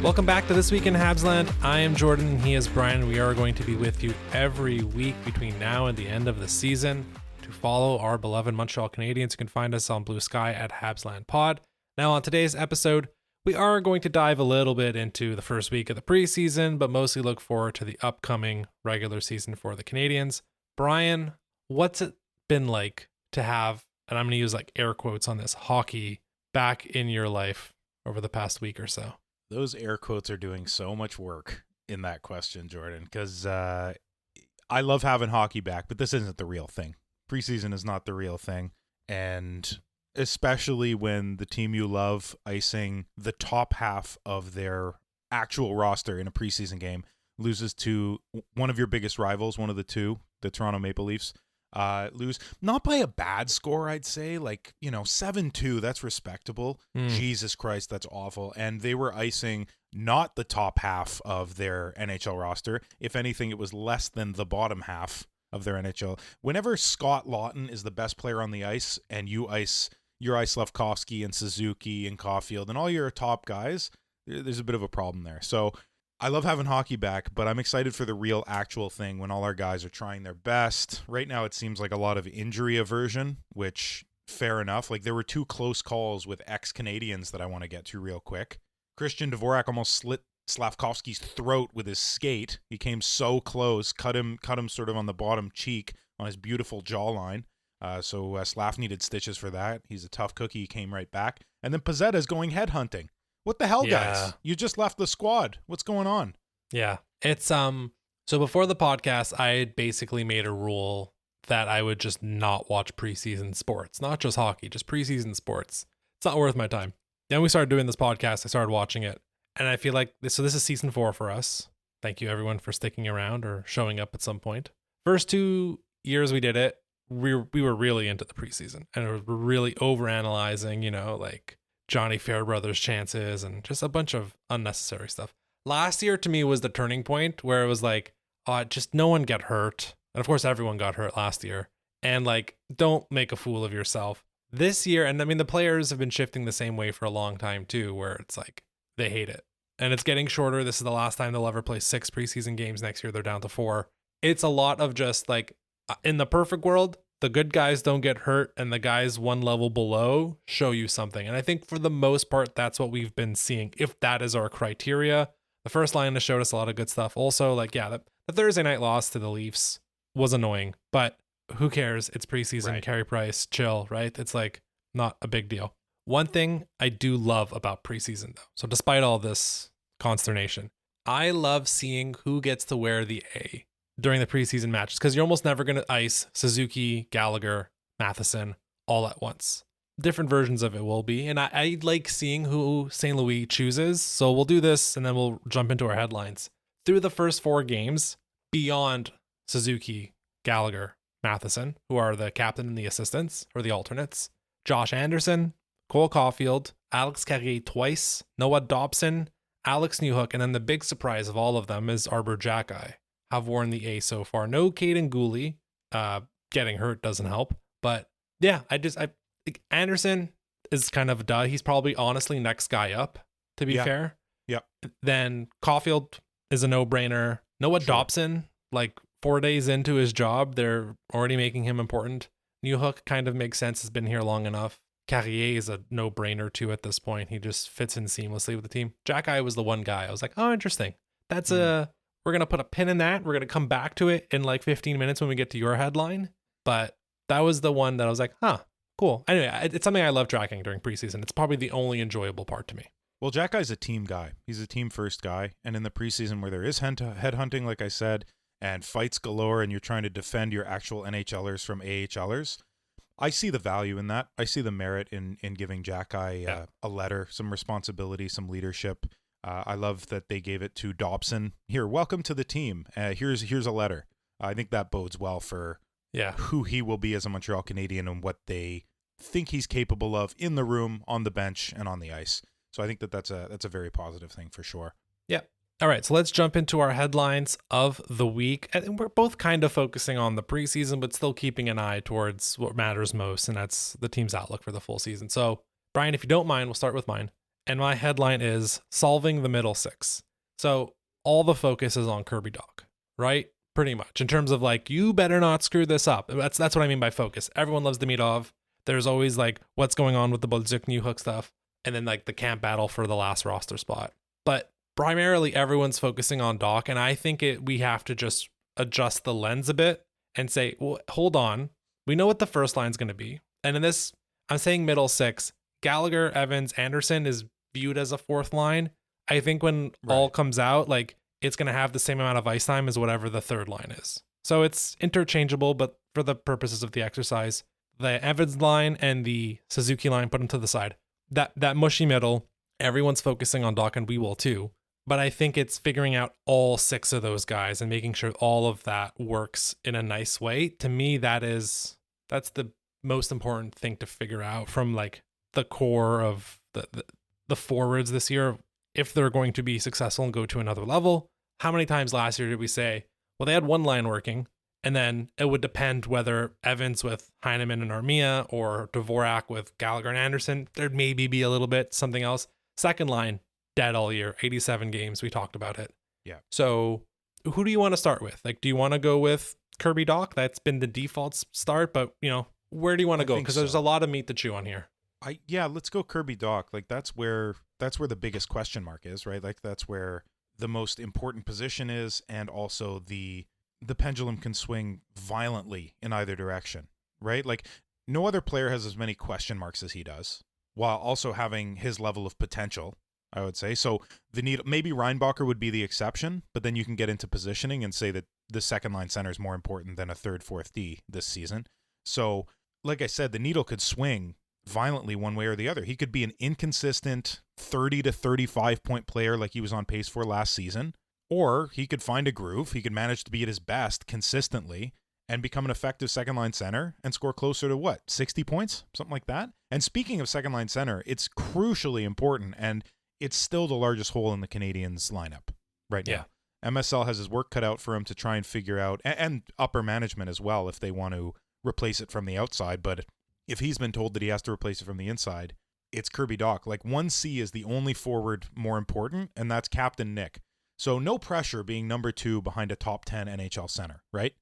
Welcome back to This Week in Habsland. I am Jordan and he is Brian. We are going to be with you every week between now and the end of the season to follow our beloved Montreal Canadiens. You can find us on Blue Sky at Habsland Pod. Now on today's episode, we are going to dive a little bit into the first week of the preseason, but mostly look forward to the upcoming regular season for the Canadiens. Brian, what's it been like to have, and I'm going to use like air quotes on this, hockey back in your life over the past week or so? Those air quotes are doing so much work in that question, Jordan, because I love having hockey back, but this isn't the real thing. Preseason is not the real thing, and especially when the team you love icing the top half of their actual roster in a preseason game loses to one of your biggest rivals, one of the two, the Toronto Maple Leafs, lose not by a bad score, I'd say, 7-2, that's respectable. Jesus Christ, that's awful. And they were icing not the top half of their NHL roster. If anything, it was less than the bottom half of their NHL. Whenever Scott Lawton is the best player on the ice and you ice Slafkovsky and Suzuki and Caufield and all your top guys, there's a bit of a problem there. So I love having hockey back, but I'm excited for the real actual thing when all our guys are trying their best. Right now, it seems like a lot of injury aversion, which fair enough. Like there were two close calls with ex-Canadians that I want to get to real quick. Christian Dvorak almost slit Slafkovsky's throat with his skate. He came so close, cut him sort of on the bottom cheek on his beautiful jawline. So Slav needed stitches for that. He's a tough cookie. He came right back. And then Pezzetta's going headhunting. What the hell, guys? You just left the squad. What's going on? Yeah. It's so before the podcast, I had basically made a rule that I would just not watch preseason sports, not just hockey, just preseason sports. It's not worth my time. Then we started doing this podcast. I started watching it, and I feel like this is season 4 for us. Thank you everyone for sticking around or showing up at some point. First 2 years we did it, we were really into the preseason, and we're really overanalyzing, like Johnny Fairbrother's chances and just a bunch of unnecessary stuff. Last year to me was the turning point where it was like, just no one get hurt. And of course, everyone got hurt last year. And like, don't make a fool of yourself. This year, and I mean, the players have been shifting the same way for a long time too, where it's like, they hate it. And it's getting shorter. This is the last time they'll ever play 6 preseason games. Next year, they're down to 4. It's a lot of just like, in the perfect world, the good guys don't get hurt and the guys one level below show you something. And I think for the most part, that's what we've been seeing. If that is our criteria, the first line has showed us a lot of good stuff. Also, the Thursday night loss to the Leafs was annoying, but who cares? It's preseason, right. Carey Price, chill, right? It's like not a big deal. One thing I do love about preseason though, so despite all this consternation, I love seeing who gets to wear the A during the preseason matches, because you're almost never going to ice Suzuki, Gallagher, Matheson all at once. Different versions of it will be, and I like seeing who St. Louis chooses. So we'll do this, and then we'll jump into our headlines. Through the first 4 games, beyond Suzuki, Gallagher, Matheson, who are the captain and the assistants, or the alternates, Josh Anderson, Cole Caufield, Alex Xhekaj twice, Noah Dobson, Alex Newhook, and then the big surprise of all of them is Xhekaj. Have worn the A so far. No Caden Gooley. Getting hurt doesn't help. But yeah, Anderson is kind of a duh. He's probably honestly next guy up, to be fair. Yep. Then Caufield is a no-brainer. Noah Dobson, 4 days into his job, they're already making him important. Newhook kind of makes sense, has been here long enough. Carrier is a no-brainer too at this point. He just fits in seamlessly with the team. Xhekaj was the one guy. I was like, oh, interesting. That's we're going to put a pin in that. We're going to come back to it in 15 minutes when we get to your headline. But that was the one that I was like, huh, cool. Anyway, it's something I love tracking during preseason. It's probably the only enjoyable part to me. Well, Xhekaj's a team guy. He's a team first guy. And in the preseason where there is headhunting, like I said, and fights galore, and you're trying to defend your actual NHLers from AHLers, I see the value in that. I see the merit in giving Xhekaj a letter, some responsibility, some leadership. I love that they gave it to Dobson. Here, welcome to the team. Here's a letter. I think that bodes well for who he will be as a Montreal Canadien and what they think he's capable of in the room, on the bench, and on the ice. So I think that's a very positive thing for sure. Yeah. All right, so let's jump into our headlines of the week. And we're both kind of focusing on the preseason, but still keeping an eye towards what matters most, and that's the team's outlook for the full season. So, Brian, if you don't mind, we'll start with mine. And my headline is solving the middle six. So all the focus is on Kirby Dach, right? Pretty much in terms of like, you better not screw this up. That's what I mean by focus. Everyone loves Demidov. There's always like what's going on with the Bolzuk New Hook stuff. And then like the camp battle for the last roster spot. But primarily everyone's focusing on Dach. And I think we have to just adjust the lens a bit and say, well, hold on. We know what the first line's going to be. And in this, I'm saying middle six. Gallagher, Evans, Anderson is viewed as a fourth line. I think when all comes out, like it's going to have the same amount of ice time as whatever the third line is. So it's interchangeable, but for the purposes of the exercise, the Evans line and the Suzuki line, put them to the side. That mushy middle, everyone's focusing on Dach, and we will too. But I think it's figuring out all six of those guys and making sure all of that works in a nice way. To me, that's the most important thing to figure out from like the core of the forwards this year. If they're going to be successful and go to another level, how many times last year did we say, well, they had one line working, and then it would depend whether Evans with Heineman and Armia or Dvorak with Gallagher and Anderson, there'd maybe be a little bit something else. Second line, dead all year, 87 games. We talked about it. Yeah. So who do you want to start with? Like, do you want to go with Kirby Dach? That's been the default start, but where do you want to go? Because there's a lot of meat to chew on here. Let's go Kirby Dach. Like that's where the biggest question mark is, right? Like that's where the most important position is, and also the pendulum can swing violently in either direction, right? Like no other player has as many question marks as he does, while also having his level of potential, I would say. So maybe Reinbacher would be the exception, but then you can get into positioning and say that the second line center is more important than a third, fourth D this season. So like I said, the needle could swing violently one way or the other. He could be an inconsistent 30 to 35 point player like he was on pace for last season, or he could find a groove. He could manage to be at his best consistently and become an effective second line center and score closer to 60 points, something like that. And speaking of second line center, it's crucially important, and it's still the largest hole in the Canadiens lineup right now. MSL has his work cut out for him to try and figure out, and upper management as well, if they want to replace it from the outside. But if he's been told that he has to replace it from the inside, it's Kirby Dach. Like 1C is the only forward more important, and that's Captain Nick. So no pressure being number 2 behind a top 10 NHL center, right?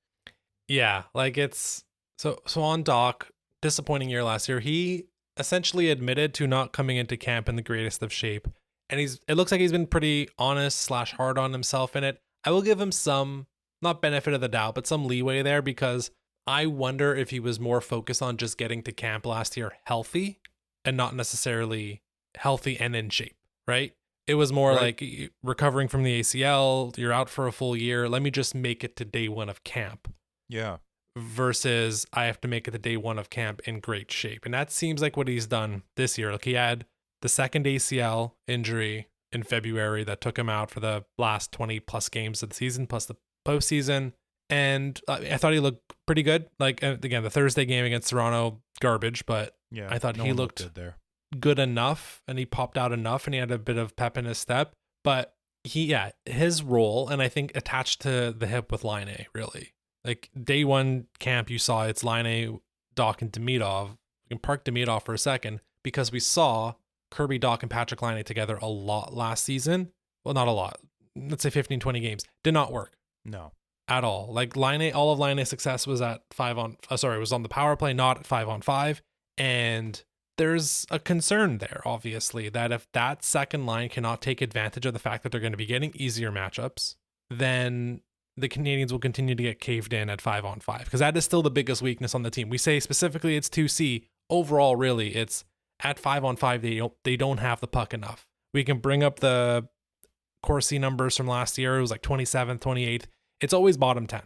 Yeah, like it's so on Dach, disappointing year last year. He essentially admitted to not coming into camp in the greatest of shape, and it looks like he's been pretty honest / hard on himself in it. I will give him some, not benefit of the doubt, but some leeway there, because I wonder if he was more focused on just getting to camp last year healthy and not necessarily healthy and in shape, right? It was more like recovering from the ACL, you're out for a full year, let me just make it to day one of camp. Yeah. Versus I have to make it to day one of camp in great shape. And that seems like what he's done this year. Like he had the second ACL injury in February that took him out for the last 20 plus games of the season, plus the postseason. And I thought he looked pretty good. Like, again, the Thursday game against Toronto, garbage, but I thought he looked good enough, and he popped out enough, and he had a bit of pep in his step. But his role, and I think attached to the hip with Line A, really. Like day one camp, you saw it's Line A, Dach, and Demidov. We can park Demidov for a second, because we saw Kirby Dach and Patrick Line A together a lot last season. Well, not a lot. Let's say 15, 20 games. Did not work. No. At all. Like Line A, all of Line A's success was at was on the power play, not at 5-on-5. And there's a concern there, obviously, that if that second line cannot take advantage of the fact that they're going to be getting easier matchups, then the Canadiens will continue to get caved in at 5-on-5, because that is still the biggest weakness on the team. We say specifically it's 2C. Overall, really, it's at 5-on-5, they don't have the puck enough. We can bring up the Corsi numbers from last year. It was like 27th, 28th. It's always bottom 10,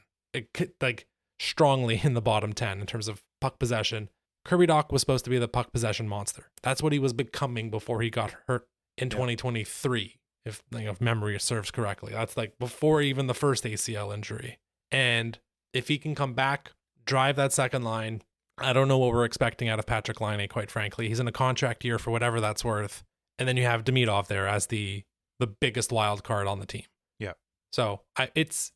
like strongly in the bottom 10 in terms of puck possession. Kirby Dach was supposed to be the puck possession monster. That's what he was becoming before he got hurt in 2023, if memory serves correctly. That's like before even the first ACL injury. And if he can come back, drive that second line, I don't know what we're expecting out of Patrick Laine, quite frankly. He's in a contract year for whatever that's worth. And then you have Demidov there as the biggest wild card on the team. Yeah. So it's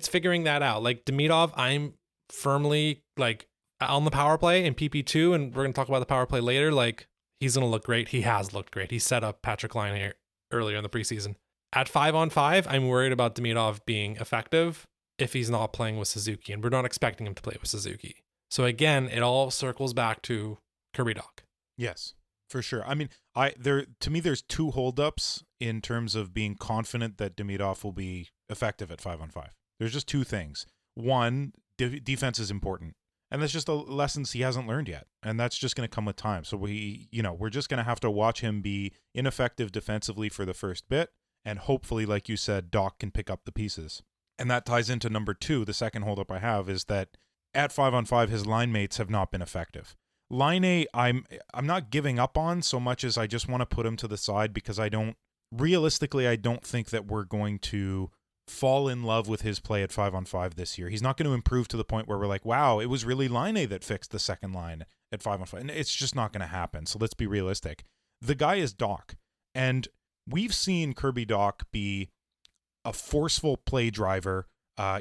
figuring that out. Like Demidov, I'm firmly like on the power play in PP2, and we're going to talk about the power play later. Like he's going to look great. He has looked great. He set up Patrick Laine earlier in the preseason. At 5-on-5, I'm worried about Demidov being effective if he's not playing with Suzuki, and we're not expecting him to play with Suzuki. So again, it all circles back to Kirby Dach. Yes, for sure. I mean, to me, there's two holdups in terms of being confident that Demidov will be effective at 5-on-5. There's just two things. One, defense is important, and that's just lessons he hasn't learned yet, and that's just going to come with time. So we're just going to have to watch him be ineffective defensively for the first bit, and hopefully, like you said, Dach can pick up the pieces. And that ties into number two. The second holdup I have is that at 5-on-5, his line mates have not been effective. Laine, I'm not giving up on so much as I just want to put him to the side because I don't think that we're going to fall in love with his play at 5-on-5 this year. He's not going to improve to the point where we're like, wow, it was really Laine that fixed the second line at 5-on-5. And it's just not going to happen. So let's be realistic. The guy is Dach. And we've seen Kirby Dach be a forceful play driver.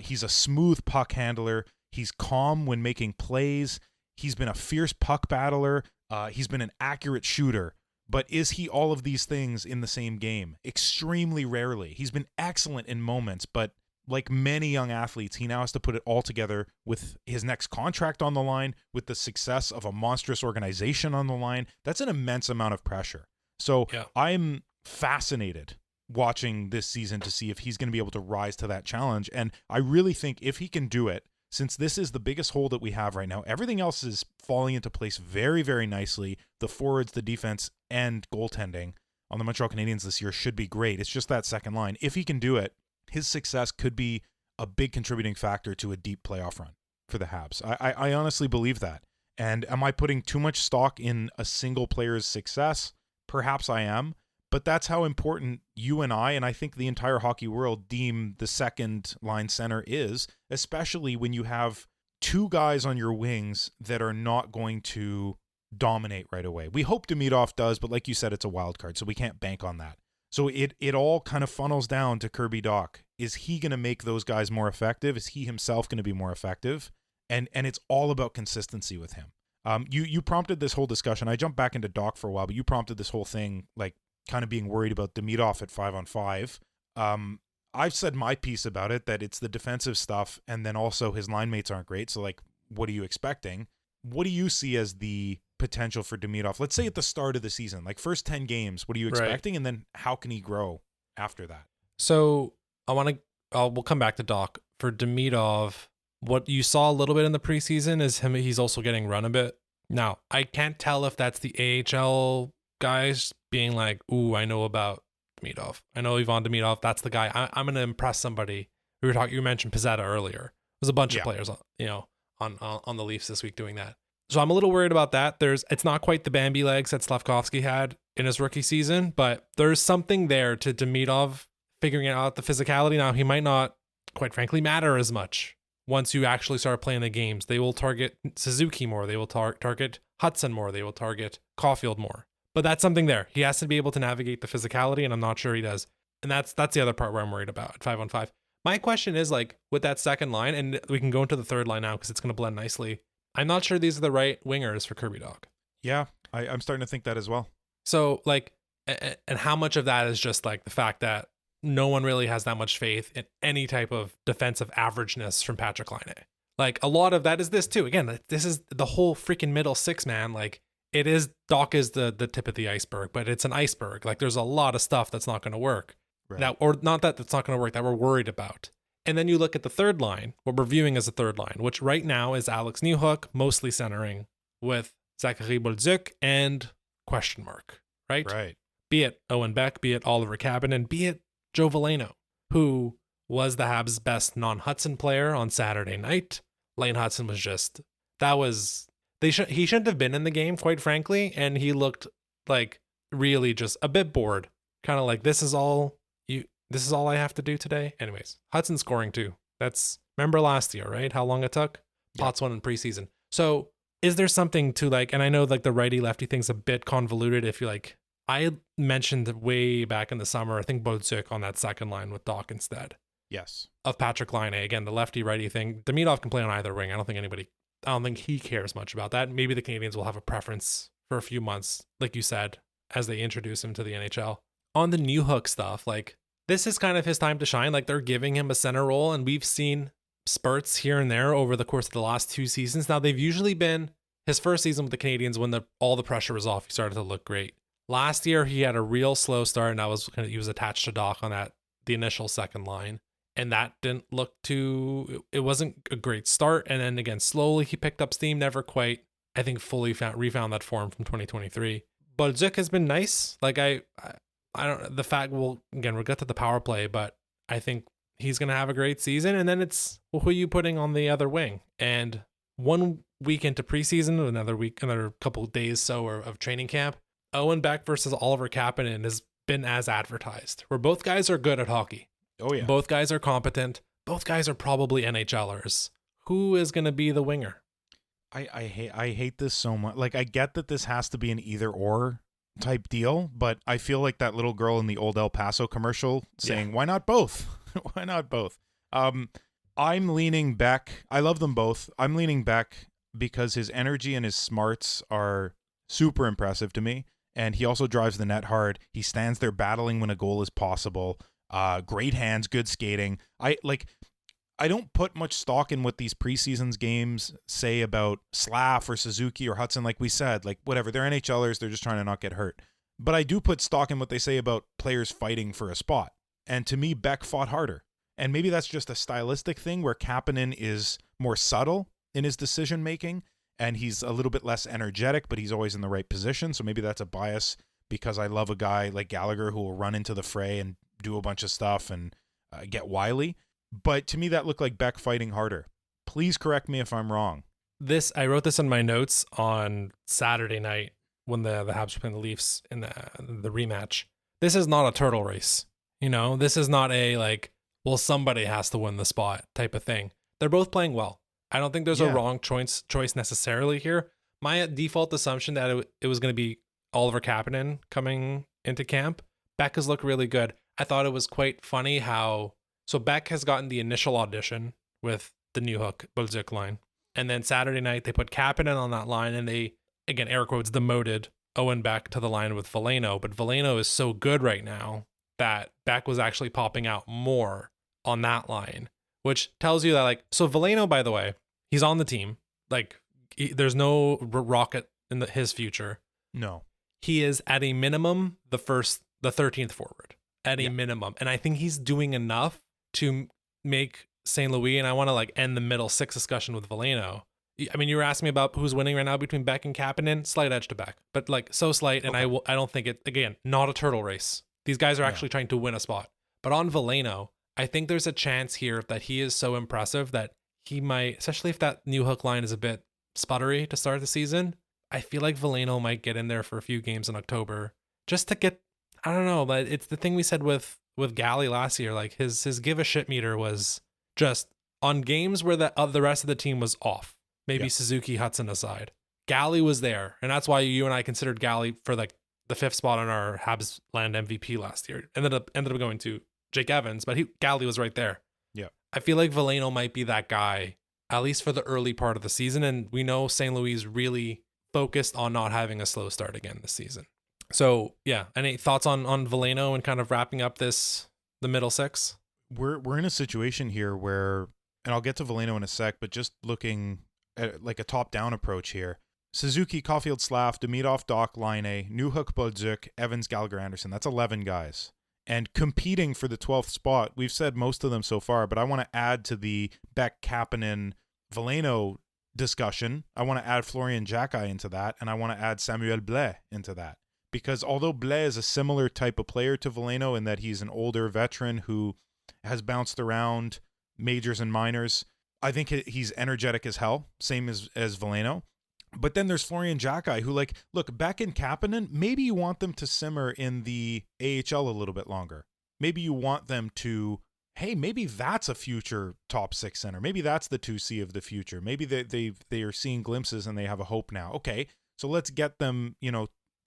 He's a smooth puck handler. He's calm when making plays. He's been a fierce puck battler. He's been an accurate shooter. But is he all of these things in the same game? Extremely rarely. He's been excellent in moments, but like many young athletes, he now has to put it all together with his next contract on the line, with the success of a monstrous organization on the line. That's an immense amount of pressure. So yeah. I'm fascinated watching this season to see if he's going to be able to rise to that challenge. And I really think if he can do it, since this is the biggest hole that we have right now, everything else is falling into place very, very nicely. The forwards, the defense, and goaltending on the Montreal Canadiens this year should be great. It's just that second line. If he can do it, his success could be a big contributing factor to a deep playoff run for the Habs. I honestly believe that. And am I putting too much stock in a single player's success? Perhaps I am. But that's how important you and I think the entire hockey world deem the second line center is, especially when you have two guys on your wings that are not going to dominate right away. We hope Demidov does, but like you said, it's a wild card, so we can't bank on that. So it all kind of funnels down to Kirby Dach. Is he going to make those guys more effective? Is he himself going to be more effective? And it's all about consistency with him. You prompted this whole discussion. I jumped back into Dach for a while, but you prompted this whole thing, like, kind of being worried about Demidov at 5-on-5. I've said my piece about it, that it's the defensive stuff, and then also his line mates aren't great. So, like, what are you expecting? What do you see as the potential for Demidov? Let's say at the start of the season, like first 10 games, what are you expecting? Right. And then how can he grow after that? So we'll come back to Dach. For Demidov, what you saw a little bit in the preseason is he's also getting run a bit. Now, I can't tell if that's the AHL guys being like, ooh, I know about Demidov. I know Ivan Demidov. That's the guy. I'm going to impress somebody. You mentioned Pizzetta earlier. There's a bunch of players, on the Leafs this week doing that. So I'm a little worried about that. It's not quite the Bambi legs that Slavkovsky had in his rookie season, but there's something there to Demidov figuring out the physicality. Now, he might not, quite frankly, matter as much once you actually start playing the games. They will target Suzuki more. They will target Hudson more. They will target Caufield more. But that's something there. He has to be able to navigate the physicality, and I'm not sure he does. And that's the other part where I'm worried about at 5-on-5. My question is, like, with that second line, and we can go into the third line now because it's going to blend nicely. I'm not sure these are the right wingers for Kirby Dach. Yeah, I'm starting to think that as well. So, like, and how much of that is just, like, the fact that no one really has that much faith in any type of defensive averageness from Patrick Laine. Like, a lot of that is this, too. Again, this is the whole freaking middle six, man. Like, it is, Dach is the tip of the iceberg, but it's an iceberg. Like, there's a lot of stuff that's not going to work. Right. That's not going to work, that we're worried about. And then you look at the third line, what we're viewing as a third line, which right now is Alex Newhook, mostly centering with Xhekaj and question mark, right? Right. Be it Owen Beck, be it Oliver Kapanen, be it Joe Veleno, who was the Habs' best non-Hudson player on Saturday night. Lane Hudson was just, he shouldn't have been in the game, quite frankly, and he looked like really just a bit bored, kind of like, this is all I have to do today. Anyways, Hudson scoring too. Remember last year, right? How long it took? Pots won in preseason. So is there something to, like, and I know, like, the righty lefty thing's a bit convoluted. If you like, I mentioned way back in the summer, I think Bolduc on that second line with Dach instead. Yes. Of Patrick Laine. Again, the lefty righty thing. Demidov can play on either wing. I don't think he cares much about that. Maybe the Canadiens will have a preference for a few months, like you said, as they introduce him to the NHL. On the new hook stuff, like this is kind of his time to shine. Like they're giving him a center role, and we've seen spurts here and there over the course of the last 2 seasons. Now they've usually been his first season with the Canadiens when all the pressure was off. He started to look great. Last year he had a real slow start, and he was attached to Dach on the initial second line, and that didn't look too. It wasn't a great start, and then again slowly he picked up steam. Never quite, I think, fully refound that form from 2023. But Xhekaj has been nice. Like I don't, the fact, we'll get to the power play, but I think he's going to have a great season. And then it's, well, who are you putting on the other wing? And 1 week into preseason, another couple of days of training camp, Owen Beck versus Oliver Kapanen has been as advertised, where both guys are good at hockey. Oh yeah. Both guys are competent. Both guys are probably NHLers. Who is going to be the winger? I hate this so much. Like, I get that this has to be an either or type deal, but I feel like that little girl in the old El Paso commercial saying, why not both? Why not both? I'm leaning Beck. I love them both. I'm leaning Beck because his energy and his smarts are super impressive to me. And he also drives the net hard. He stands there battling when a goal is possible. Great hands, good skating. I don't put much stock in what these preseasons games say about Slav or Suzuki or Hudson. Like we said, like whatever, they're NHLers. They're just trying to not get hurt. But I do put stock in what they say about players fighting for a spot. And to me, Beck fought harder. And maybe that's just a stylistic thing where Kapanen is more subtle in his decision making and he's a little bit less energetic, but he's always in the right position. So maybe that's a bias because I love a guy like Gallagher who will run into the fray and do a bunch of stuff and get wily. But to me, that looked like Beck fighting harder. Please correct me if I'm wrong. I wrote this in my notes on Saturday night when the Habs were playing the Leafs in the rematch. This is not a turtle race. You know, this is not a like, well, somebody has to win the spot type of thing. They're both playing well. I don't think there's a wrong choice necessarily here. My default assumption that it was going to be Oliver Kapanen coming into camp. Beck has looked really good. I thought it was quite funny how... So Beck has gotten the initial audition with the new hook, Bolduc line. And then Saturday night, they put Kapanen on that line, and they, again, air quotes, demoted Owen Beck to the line with Veleno. But Veleno is so good right now that Beck was actually popping out more on that line, which tells you that, like, so Veleno, by the way, he's on the team. Like, there's no rocket in his future. No. He is, at a minimum, the 13th forward. At a minimum. And I think he's doing enough to make St. Louis, and I want to like end the middle six discussion with Veleno. I mean, you were asking me about who's winning right now between Beck and Kapanen. Slight edge to Beck, but like so slight. And okay. I don't think it, again, not a turtle race. These guys are actually trying to win a spot. But on Veleno, I think there's a chance here that he is so impressive that he might, especially if that new hook line is a bit sputtery to start the season. I feel like Veleno might get in there for a few games in October just to get, I don't know, but it's the thing we said with Gally last year. Like his give a shit meter was just on games where the rest of the team was off. Maybe Suzuki, Hudson aside. Gally was there, and that's why you and I considered Gally for like the 5th spot on our Habs land MVP last year. Ended up going to Jake Evans, but Gally was right there. Yeah, I feel like Veleno might be that guy, at least for the early part of the season, and we know St. Louis is really focused on not having a slow start again this season. So yeah, any thoughts on Veleno and kind of wrapping up the middle six? We're in a situation here where, and I'll get to Veleno in a sec, but just looking at like a top-down approach here. Suzuki, Caufield, Slav, Demidov, Dach, Laine, Newhook, Bolduc, Evans, Gallagher, Anderson. That's 11 guys. And competing for the 12th spot, we've said most of them so far, but I want to add to the Beck, Kapanen, Veleno discussion. I want to add Florian Xhekaj into that, and I want to add Samuel Blais into that. Because although Blais is a similar type of player to Veleno in that he's an older veteran who has bounced around majors and minors, I think he's energetic as hell, same as Veleno. But then there's Florian Xhekaj, who, like, look, Beck and Kapanen, maybe you want them to simmer in the AHL a little bit longer. Maybe you want them to, hey, maybe that's a future top 6 center. Maybe that's the 2C of the future. Maybe they are seeing glimpses and they have a hope now. Okay, so let's get them,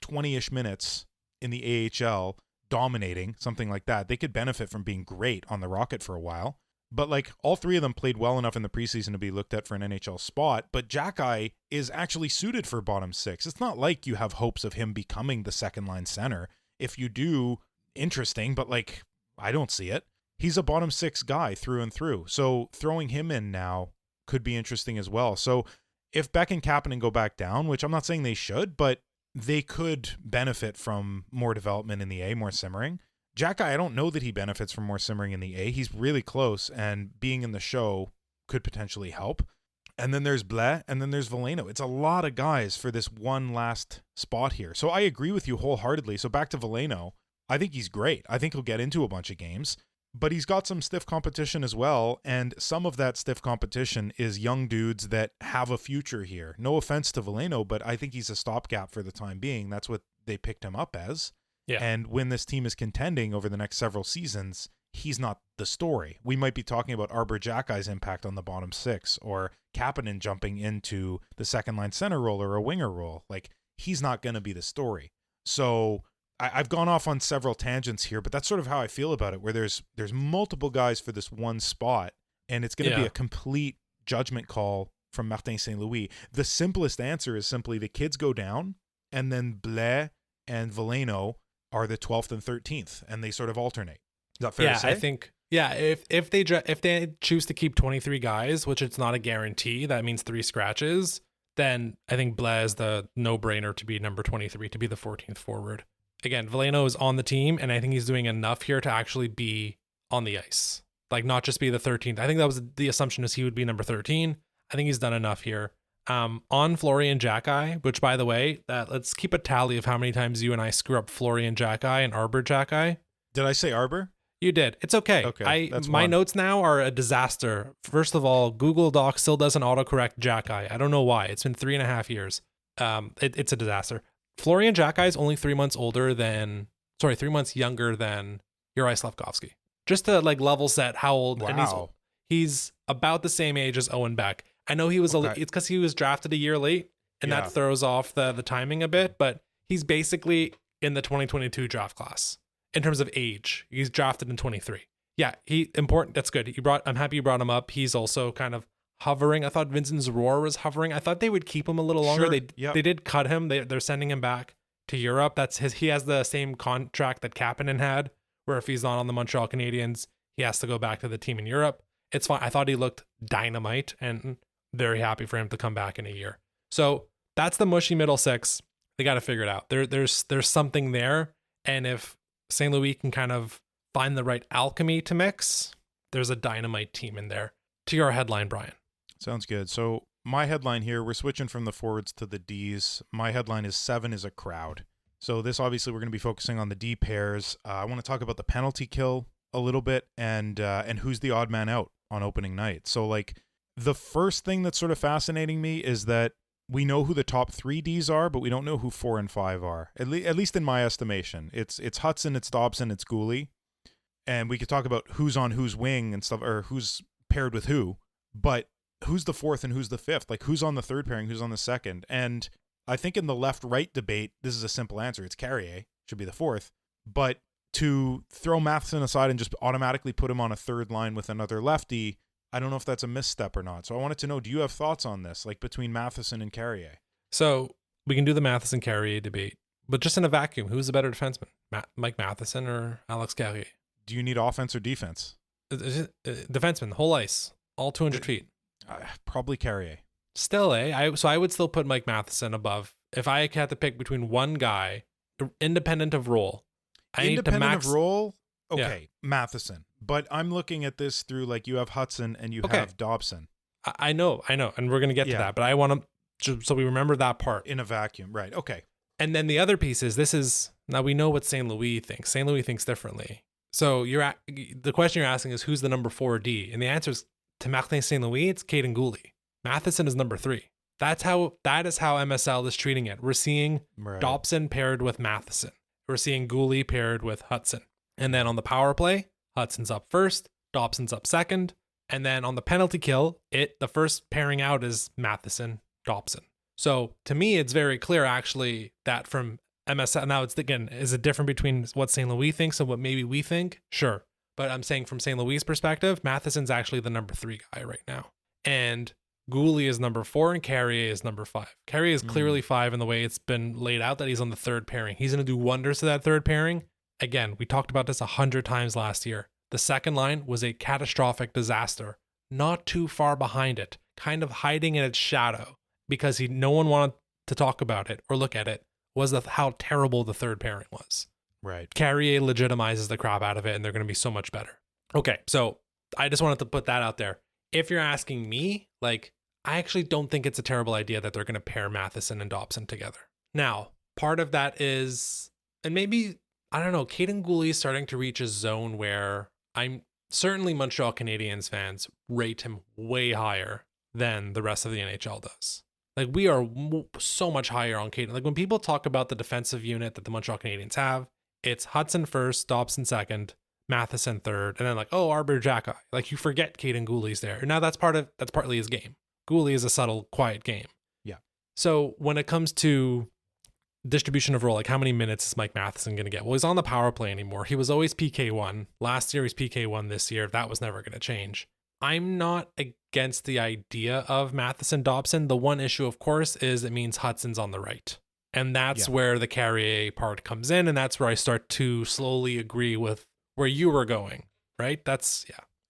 20-ish minutes in the AHL, dominating, something like that. They could benefit from being great on the Rocket for a while. But like all three of them played well enough in the preseason to be looked at for an NHL spot. But Xhekaj is actually suited for bottom six. It's not like you have hopes of him becoming the second line center. If you do, interesting, but like I don't see it. He's a bottom six guy through and through. So throwing him in now could be interesting as well. So if Beck and Kapanen go back down, which I'm not saying they should, but they could benefit from more development in the A, more simmering. Xhekaj, I don't know that he benefits from more simmering in the A. He's really close, and being in the show could potentially help. And then there's Blais, and then there's Veleno. It's a lot of guys for this one last spot here. So I agree with you wholeheartedly. So back to Veleno, I think he's great. I think he'll get into a bunch of games. But he's got some stiff competition as well, and some of that stiff competition is young dudes that have a future here. No offense to Veleno, but I think he's a stopgap for the time being. That's what they picked him up as. Yeah. And when this team is contending over the next several seasons, he's not the story. We might be talking about Xhekaj's impact on the bottom six, or Kapanen jumping into the second line center role or a winger role. Like, he's not going to be the story. So I've gone off on several tangents here, but that's sort of how I feel about it, where there's multiple guys for this one spot, and it's going to be a complete judgment call from Martin St. Louis. The simplest answer is simply the kids go down, and then Blais and Veleno are the 12th and 13th, and they sort of alternate. Is that fair to say? I think, if they choose to keep 23 guys, which it's not a guarantee, that means 3 scratches, then I think Blais is the no-brainer to be number 23, to be the 14th forward. Again, Veleno is on the team, and I think he's doing enough here to actually be on the ice. Like, not just be the 13th. I think that was the assumption, is he would be number 13. I think he's done enough here. On Florian Xhekaj, which, by the way, let's keep a tally of how many times you and I screw up Florian Xhekaj and Arbor Xhekaj. Did I say Arbor? You did. It's okay. My notes now are a disaster. First of all, Google Docs still doesn't autocorrect Xhekaj. I don't know why. It's been 3.5 years. It's a disaster. Florian Xhekaj is only 3 months younger than Juraj Slafkovsky. Just to like level set how old. Wow. And he's about the same age as Owen Beck. I know he was it's because he was drafted a year late, and that throws off the timing a bit, but he's basically in the 2022 draft class in terms of age. He's drafted in 23. Yeah, important. That's good. I'm happy you brought him up. He's also kind of hovering. I thought Vincent Zroar was hovering. I thought they would keep him a little longer. Sure. They did cut him. They're sending him back to Europe. He has the same contract that Kapanen had, where if he's not on the Montreal Canadiens, he has to go back to the team in Europe. It's fine. I thought he looked dynamite, and very happy for him to come back in a year. So that's the mushy middle six. They got to figure it out. There's something there, and if St. Louis can kind of find the right alchemy to mix, there's a dynamite team in there. To your headline, Brian. Sounds good. So my headline here, we're switching from the forwards to the Ds. My headline is 7 is a crowd. So this, obviously, we're going to be focusing on the D pairs. I want to talk about the penalty kill a little bit, and who's the odd man out on opening night. So like, the first thing that's sort of fascinating me is that we know who the top 3 Ds are, but we don't know who 4 and 5 are. At least in my estimation, it's Hudson, it's Dobson, it's Gooley, and we could talk about who's on whose wing and stuff, or who's paired with who. But who's the 4th and who's the 5th? Like, who's on the 3rd pairing, who's on the 2nd? And I think in the left-right debate, this is a simple answer. It's Carrier, should be the 4th. But to throw Matheson aside and just automatically put him on a 3rd line with another lefty, I don't know if that's a misstep or not. So I wanted to know, do you have thoughts on this, like between Matheson and Carrier? So we can do the Matheson-Carrier debate, but just in a vacuum, who's the better defenseman? Mike Matheson or Alex Carrier? Do you need offense or defense? Defenseman, whole ice, all 200 feet. Probably Carrier. Still, so I would still put Mike Matheson above. If I had to pick between one guy, independent of role. Independent of role? Okay, yeah. Matheson. But I'm looking at this through, like, you have Hudson and you have Dobson. I know, and we're going to get to that, but I want to, so we remember that part. In a vacuum, right, okay. And then the other piece is, now we know what St. Louis thinks. St. Louis thinks differently. So the question you're asking is, who's the number 4D? And the answer is, to Martin St. Louis, it's Caden Gooley. Matheson is number 3. That is how MSL is treating it. We're seeing Dobson paired with Matheson. We're seeing Gooley paired with Hudson. And then on the power play, Hudson's up first, Dobson's up second, and then on the penalty kill, the first pairing out is Matheson, Dobson. So to me, it's very clear actually that from MSL, now it's again, is it different between what St. Louis thinks and what maybe we think? Sure. But I'm saying from St. Louis' perspective, Matheson's actually the number 3 guy right now. And Goulet is number 4 and Carrier is number 5. Carrier is clearly 5 in the way it's been laid out that he's on the third pairing. He's going to do wonders to that third pairing. Again, we talked about this 100 times last year. The second line was a catastrophic disaster, not too far behind it, kind of hiding in its shadow because no one wanted to talk about it or look at it, was how terrible the third pairing was. Right. Carrier legitimizes the crap out of it, and they're going to be so much better. Okay, so I just wanted to put that out there. If you're asking me, like, I actually don't think it's a terrible idea that they're going to pair Matheson and Dobson together. Now, part of that is, and maybe, I don't know, Caden Goulet is starting to reach a zone where I'm certainly Montreal Canadiens fans rate him way higher than the rest of the NHL does. Like, we are so much higher on Caden. Like, when people talk about the defensive unit that the Montreal Canadiens have, it's Hudson first, Dobson second, Matheson third, and then like, oh, Xhekaj. Like, you forget Caden Goulet's there. Now that's partly his game. Goulet is a subtle, quiet game. Yeah. So when it comes to distribution of role, like how many minutes is Mike Matheson going to get? Well, he's on the power play anymore. He was always PK1. Last year he's PK1 this year. That was never going to change. I'm not against the idea of Matheson Dobson. The one issue, of course, is it means Hudson's on the right. And that's where the Carrier part comes in. And that's where I start to slowly agree with where you were going, right?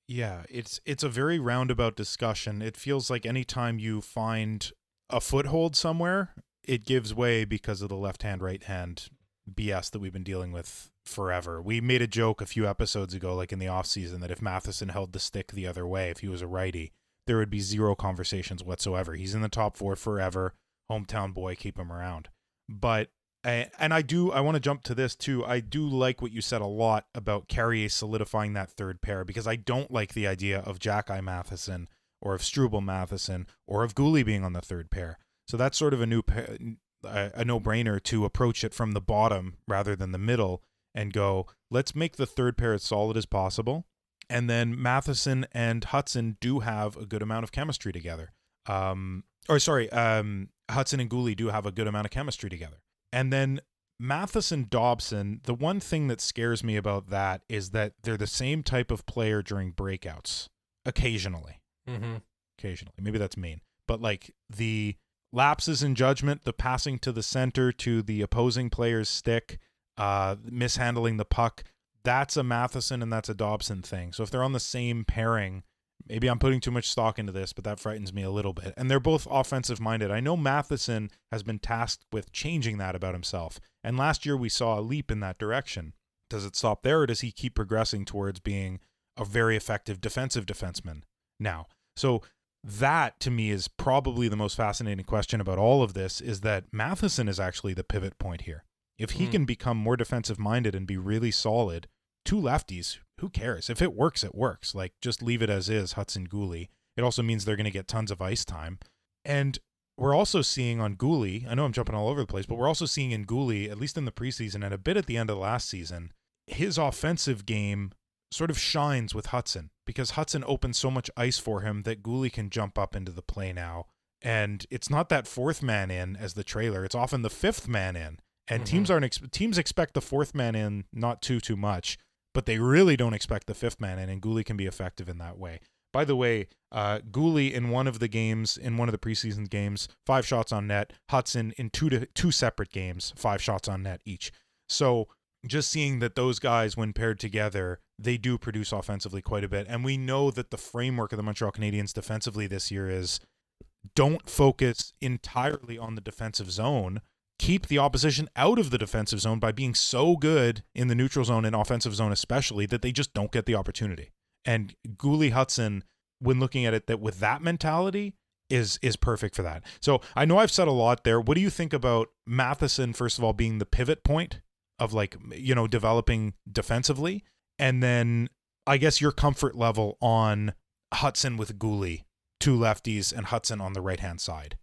Yeah, it's a very roundabout discussion. It feels like anytime you find a foothold somewhere, it gives way because of the left-hand, right-hand BS that we've been dealing with forever. We made a joke a few episodes ago, like in the offseason, that if Matheson held the stick the other way, if he was a righty, there would be zero conversations whatsoever. He's in the top 4 forever. Hometown boy, keep him around. But I want to jump to this too. I do like what you said a lot about Carrier solidifying that third pair, because I don't like the idea of Xhekaj Matheson or of Struble Matheson or of Goulet being on the third pair. So that's sort of a no-brainer to approach it from the bottom rather than the middle and go, let's make the third pair as solid as possible. And then Matheson and Hudson do have a good amount of chemistry together. Hudson and Goulet do have a good amount of chemistry together. And then Matheson Dobson, the one thing that scares me about that is that they're the same type of player during breakouts. Occasionally. Mm-hmm. Occasionally. Maybe that's mean. But like the lapses in judgment, the passing to the center to the opposing player's stick, mishandling the puck, that's a Matheson and that's a Dobson thing. So if they're on the same pairing, maybe I'm putting too much stock into this, but that frightens me a little bit. And they're both offensive-minded. I know Matheson has been tasked with changing that about himself. And last year we saw a leap in that direction. Does it stop there, or does he keep progressing towards being a very effective defensive defenseman now? So that, to me, is probably the most fascinating question about all of this, is that Matheson is actually the pivot point here. If he can become more defensive-minded and be really solid, two lefties, who cares? If it works, it works. Like, just leave it as is, Hudson Goulet. It also means they're going to get tons of ice time. And we're also seeing on Goulet, I know I'm jumping all over the place, but we're also seeing in Goulet, at least in the preseason and a bit at the end of last season, his offensive game sort of shines with Hudson, because Hudson opens so much ice for him that Goulet can jump up into the play now. And it's not that fourth man in as the trailer. It's often the fifth man in. And teams expect the fourth man in not too much, but they really don't expect the fifth man in, and Goulet can be effective in that way. By the way, Goulet in one of the games, in one of the preseason games, 5 shots on net. Hudson in two separate games, 5 shots on net each. So just seeing that those guys, when paired together, they do produce offensively quite a bit. And we know that the framework of the Montreal Canadiens defensively this year is don't focus entirely on the defensive zone. Keep the opposition out of the defensive zone by being so good in the neutral zone and offensive zone especially that they just don't get the opportunity. And Goulet Hudson, when looking at it that with that mentality, is perfect for that. So I know I've said a lot there. What do you think about Matheson, first of all, being the pivot point of, like, you know, developing defensively? And then I guess your comfort level on Hudson with Goulet, 2 lefties, and Hudson on the right-hand side.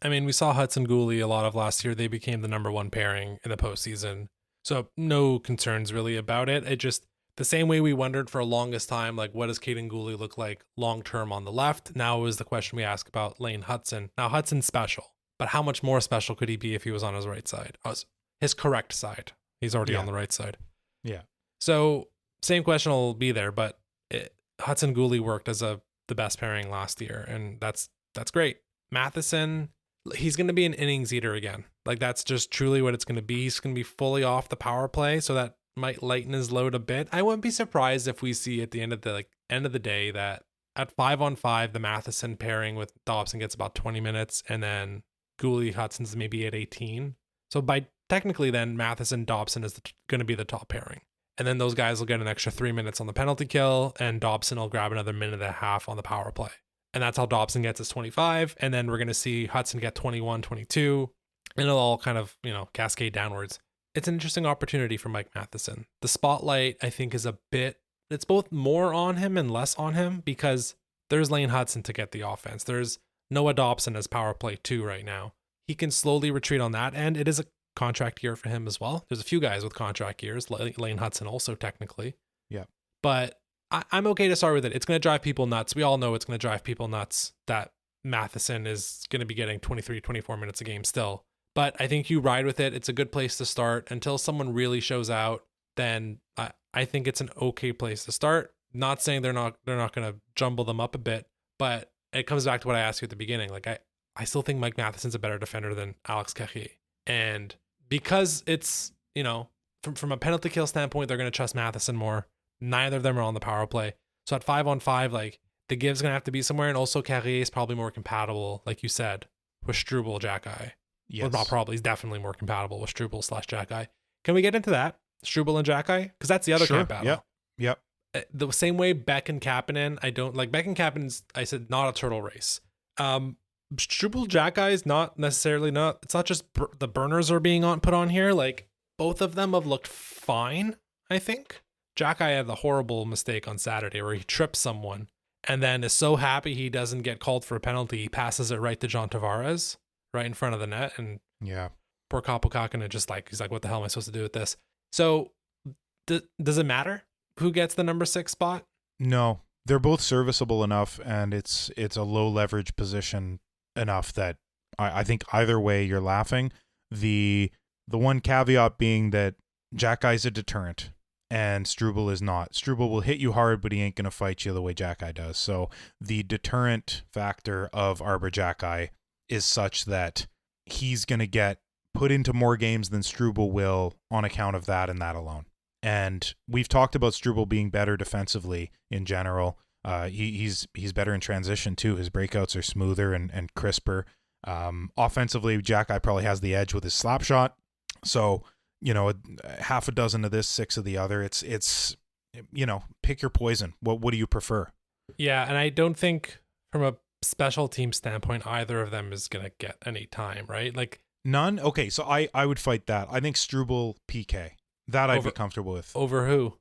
I mean, we saw Hudson Goulet a lot of last year. They became the number 1 pairing in the postseason. So no concerns really about it. It just, the same way we wondered for a longest time, like, what does Caden Goulet look like long-term on the left? Now is the question we ask about Lane Hudson. Now, Hudson's special, but how much more special could he be if he was on his right side? His correct side. He's already on the right side. Yeah. So same question will be there, but Hudson Gooley worked as the best pairing last year, and that's great. Matheson, he's going to be an innings eater again. Like, that's just truly what it's going to be. He's going to be fully off the power play, so that might lighten his load a bit. I wouldn't be surprised if we see at the end of the day that at 5-on-5, the Matheson pairing with Dobson gets about 20 minutes, and then Gooley Hudson's maybe at 18. So by technically then Matheson Dobson is going to be the top pairing. And then those guys will get an extra 3 minutes on the penalty kill, and Dobson will grab another minute and a half on the power play. And that's how Dobson gets his 25. And then we're going to see Hudson get 21, 22, and it'll all kind of, cascade downwards. It's an interesting opportunity for Mike Matheson. The spotlight, I think, is it's both more on him and less on him, because there's Lane Hudson to get the offense. There's Noah Dobson as power play 2 right now. He can slowly retreat on that end. It is a contract year for him as well. There's a few guys with contract years, Lane Hudson also technically. Yeah. But I'm okay to start with it. It's going to drive people nuts. We all know it's going to drive people nuts that Matheson is going to be getting 23, 24 minutes a game still. But I think you ride with it. It's a good place to start. Until someone really shows out, then I think it's an okay place to start. Not saying they're not going to jumble them up a bit, but it comes back to what I asked you at the beginning. Like, I still think Mike Matheson's a better defender than Alex Xhekaj. And because it's, from a penalty kill standpoint, they're going to trust Matheson more. Neither of them are on the power play. So at 5-on-5, like, the give's going to have to be somewhere. And also Carrier is probably more compatible, like you said, with Struble, Xhekaj. Yes. Well, not probably, he's definitely more compatible with Struble / Xhekaj. Can we get into that? Struble and Xhekaj? Because that's the other kind of battle. Yep. The same way Beck and Kapanen, I don't like Beck and Kapanen's, I said, not a turtle race. Struble Xhekaj is it's not just the burners are being put on here. Like, both of them have looked fine, I think. Xhekaj had the horrible mistake on Saturday where he trips someone and then is so happy he doesn't get called for a penalty. He passes it right to John Tavares, right in front of the net. And poor Kapanen just he's like, what the hell am I supposed to do with this? So does it matter who gets the number 6 spot? No, they're both serviceable enough, and it's a low leverage position enough that I think either way you're laughing. The one caveat being that Xhekaj's a deterrent and Struble is not. Struble will hit you hard, but he ain't going to fight you the way Xhekaj does. So the deterrent factor of Arber Xhekaj is such that he's going to get put into more games than Struble will on account of that and that alone. And we've talked about Struble being better defensively in general. He's better in transition too. His breakouts are smoother and crisper. Offensively, Xhekaj probably has the edge with his slap shot. So, half a dozen of this, 6 of the other. It's pick your poison. What do you prefer? Yeah, and I don't think from a special team standpoint either of them is gonna get any time, right? Like, none. Okay, so I would fight that. I think Struble PK. That I'd be comfortable with. Over who?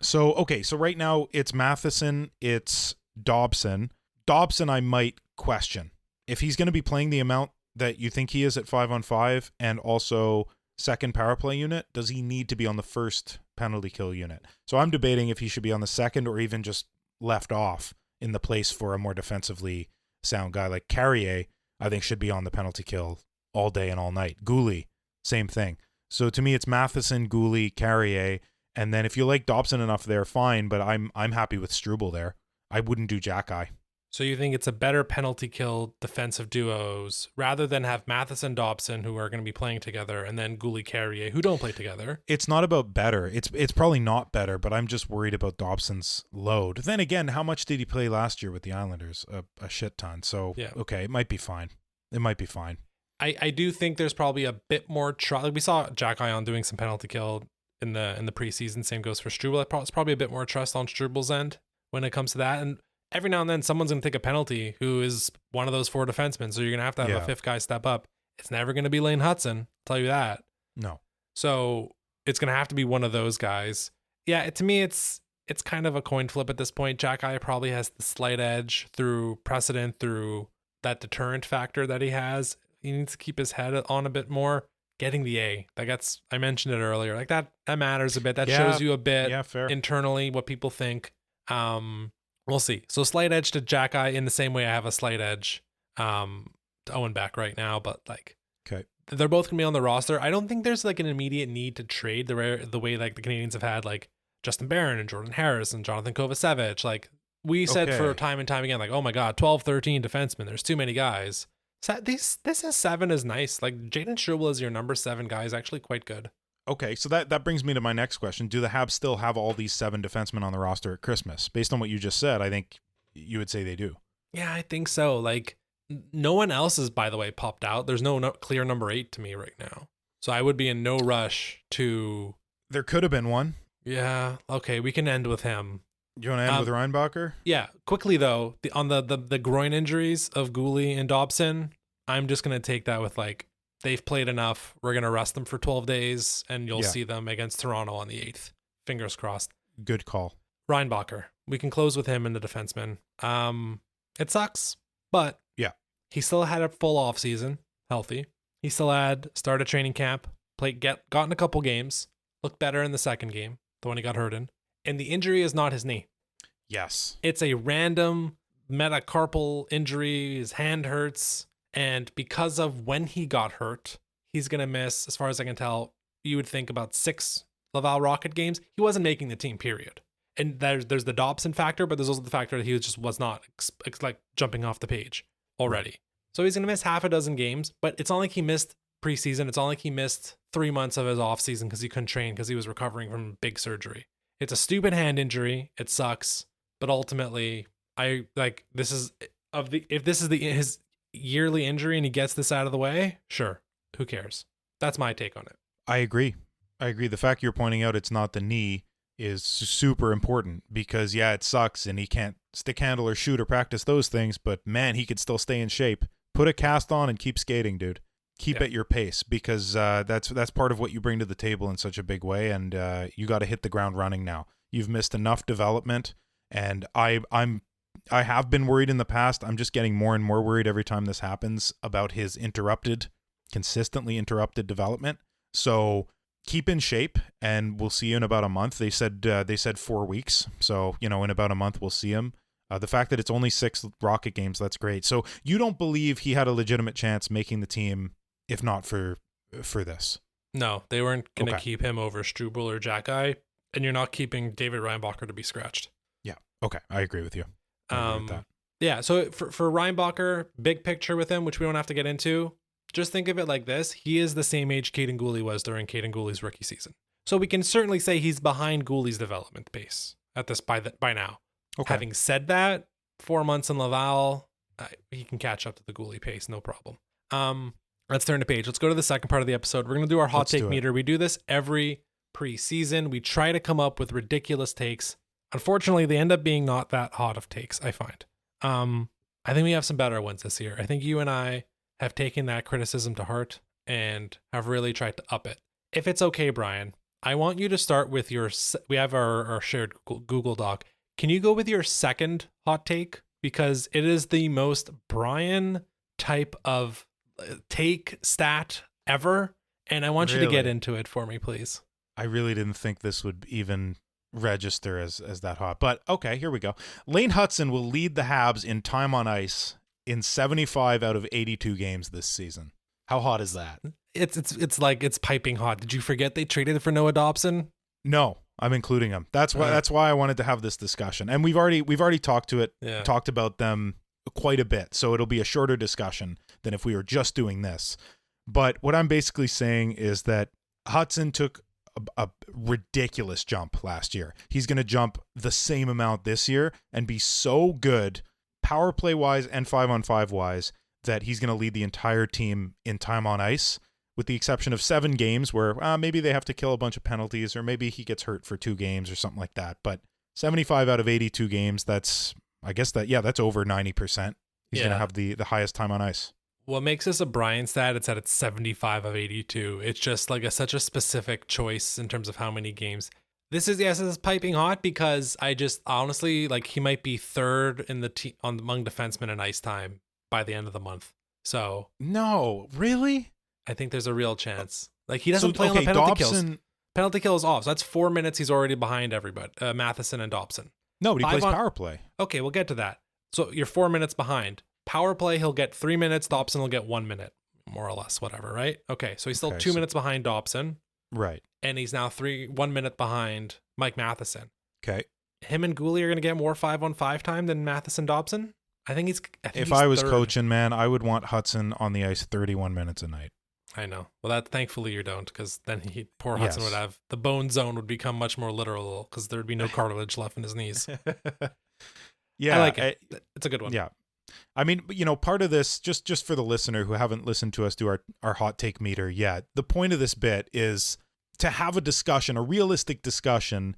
So right now it's Matheson, it's Dobson. Dobson I might question. If he's going to be playing the amount that you think he is at 5-on-5 and also second power play unit, does he need to be on the first penalty kill unit? So I'm debating if he should be on the second or even just left off in the place for a more defensively sound guy like Carrier. I think should be on the penalty kill all day and all night. Gooley, same thing. So to me, it's Matheson, Gooley, Carrier, and then if you like Dobson enough there, fine. But I'm happy with Struble there. I wouldn't do Xhekaj. So you think it's a better penalty kill defensive duos rather than have Matheson, Dobson, who are going to be playing together, and then Gooley, Carrier, who don't play together? It's not about better. It's probably not better, but I'm just worried about Dobson's load. Then again, how much did he play last year with the Islanders? A shit ton. So yeah. Okay, it might be fine. I do think there's probably a bit more trust. Like, we saw Xhekaj on doing some penalty kill in the preseason. Same goes for Struble. It's probably a bit more trust on Struble's end when it comes to that. And every now and then someone's going to take a penalty who is one of those 4 defensemen. So you're going to have a 5th guy step up. It's never going to be Lane Hudson. I'll tell you that. No. So it's going to have to be one of those guys. Yeah, to me, it's kind of a coin flip at this point. Xhekaj probably has the slight edge through precedent, through that deterrent factor that he has. He needs to keep his head on a bit more. Getting the A, I mentioned it earlier. Like, that matters a bit. That shows you a bit internally what people think. We'll see. So slight edge to Xhekaj in the same way I have a slight edge to Owen Beck right now. But they're both gonna be on the roster. I don't think there's like an immediate need to trade the way like the Canadians have had like Justin Barron and Jordan Harris and Jonathan Kovacevic. Like we said for time and time again, like, oh my God, 12, 13 defensemen. There's too many guys. So this is 7 is nice. Like Jaden Struble as your number 7 guy is actually quite good. Okay, so that brings me to my next question. Do the Habs still have all these 7 defensemen on the roster at Christmas? Based on what you just said, I think you would say they do. Yeah, I think so. Like no one else is, by the way, popped out. There's no clear number 8 to me right now. So I would be in no rush to... There could have been one. Yeah, okay, we can end with him. You want to end with Reinbacher? Yeah, quickly though, on the groin injuries of Gooley and Dobson, I'm just going to take that with like, they've played enough. We're going to rest them for 12 days, and you'll see them against Toronto on the 8th. Fingers crossed. Good call. Reinbacher. We can close with him and the defenseman. It sucks, but he still had a full off season, healthy. He still had started training camp, gotten a couple games, looked better in the second game, the one he got hurt in. And the injury is not his knee. Yes. It's a random metacarpal injury. His hand hurts. And because of when he got hurt, he's going to miss, as far as I can tell, you would think about 6 Laval Rocket games. He wasn't making the team, period. And there's the Dobson factor, but there's also the factor that he was not like jumping off the page already. So he's going to miss half a dozen games, but it's not like he missed preseason. It's not like he missed 3 months of his off season because he couldn't train because he was recovering from big surgery. It's a stupid hand injury. It sucks. But ultimately, if this is his yearly injury and he gets this out of the way, sure, who cares? That's my take on it. I agree. The fact you're pointing out it's not the knee is super important because it sucks and he can't stick handle or shoot or practice those things, but man, he could still stay in shape. Put a cast on and keep skating, dude. Keep at your pace because that's part of what you bring to the table in such a big way, and you got to hit the ground running now. You've missed enough development, and I have been worried in the past. I'm just getting more and more worried every time this happens about his consistently interrupted development. So keep in shape, and we'll see you in about a month. They said 4 weeks, so in about a month we'll see him. The fact that it's only 6 Rocket games, that's great. So you don't believe he had a legitimate chance making the team if not for this? No, they weren't going to keep him over Struble or Xhekaj, and you're not keeping David Reinbacher to be scratched. Yeah, okay, I agree with you. Yeah, so for Reinbacher, big picture with him, which we don't have to get into, just think of it like this. He is the same age Kaiden Guhle was during Kaiden Guhle's rookie season. So we can certainly say he's behind Guhle's development pace at this by now. Okay. Having said that, 4 months in Laval, he can catch up to the Guhle pace, no problem. Let's turn the page. Let's go to the second part of the episode. We're going to do our hot take meter. We do this every preseason. We try to come up with ridiculous takes. Unfortunately, they end up being not that hot of takes, I find. I think we have some better ones this year. I think you and I have taken that criticism to heart and have really tried to up it. If it's okay, Brian, I want you to start with we have our shared Google Doc. Can you go with your second hot take? Because it is the most Brian type of take stat ever. And I want you to get into it for me, please. I really didn't think this would even register as that hot. But okay, here we go. Lane Hutson will lead the Habs in time on ice in 75 out of 82 games this season. How hot is that? It's like it's piping hot. Did you forget they traded for Noah Dobson? No, I'm including him. That's why I wanted to have this discussion. And we've already talked about them quite a bit. So it'll be a shorter discussion than if we were just doing this. But what I'm basically saying is that Hutson took a ridiculous jump last year. He's going to jump the same amount this year and be so good power play wise and 5-on-5 wise that he's going to lead the entire team in time on ice, with the exception of 7 games where maybe they have to kill a bunch of penalties or maybe he gets hurt for 2 games or something like that. But 75 out of 82 games, that's over 90%. He's going to have the highest time on ice. What makes this a Brian stat? It's that it's 75 of 82. It's just like such a specific choice in terms of how many games. This is piping hot because I just honestly he might be third in the among defensemen in ice time by the end of the month. So no, really, I think there's a real chance. He doesn't play on the penalty kills. Penalty kill is off. So that's 4 minutes. He's already behind everybody. Matheson and Dobson. No, but he plays power play. Okay, we'll get to that. So you're 4 minutes behind. Power play, he'll get 3 minutes. Dobson will get 1 minute. more or less, whatever, right? Okay, so he's still Okay, 2 minutes behind Dobson, Right. and he's now 1 minute behind Mike Matheson. Okay. Him and Gooley are going to get more 5-on-5 time than Matheson Dobson. If I was coaching, man, I would want Hudson on the ice 31 minutes a night. I know. Well, that thankfully you don't, because then poor Hudson would have the bone zone would become much more literal, because there would be no cartilage left in his knees. Yeah, I like it. It's a good one. Yeah. I mean, part of this, just for the listener who haven't listened to us do our hot take meter yet, the point of this bit is to have a discussion, a realistic discussion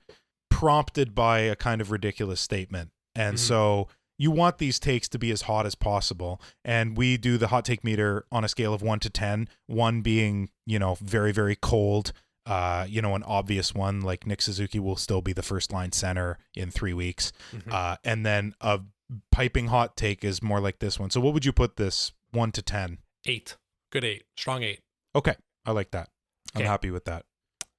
prompted by a kind of ridiculous statement. And so you want these takes to be as hot as possible. And we do the hot take meter on a scale of 1 to 10, 1 being, very, very cold. An obvious one like Nick Suzuki will still be the first line center in 3 weeks. And then a piping hot take is more like this one. So what would you put this 1 to 10? 8. Good 8. Strong 8. Okay. I like that. I'm Okay. happy with that.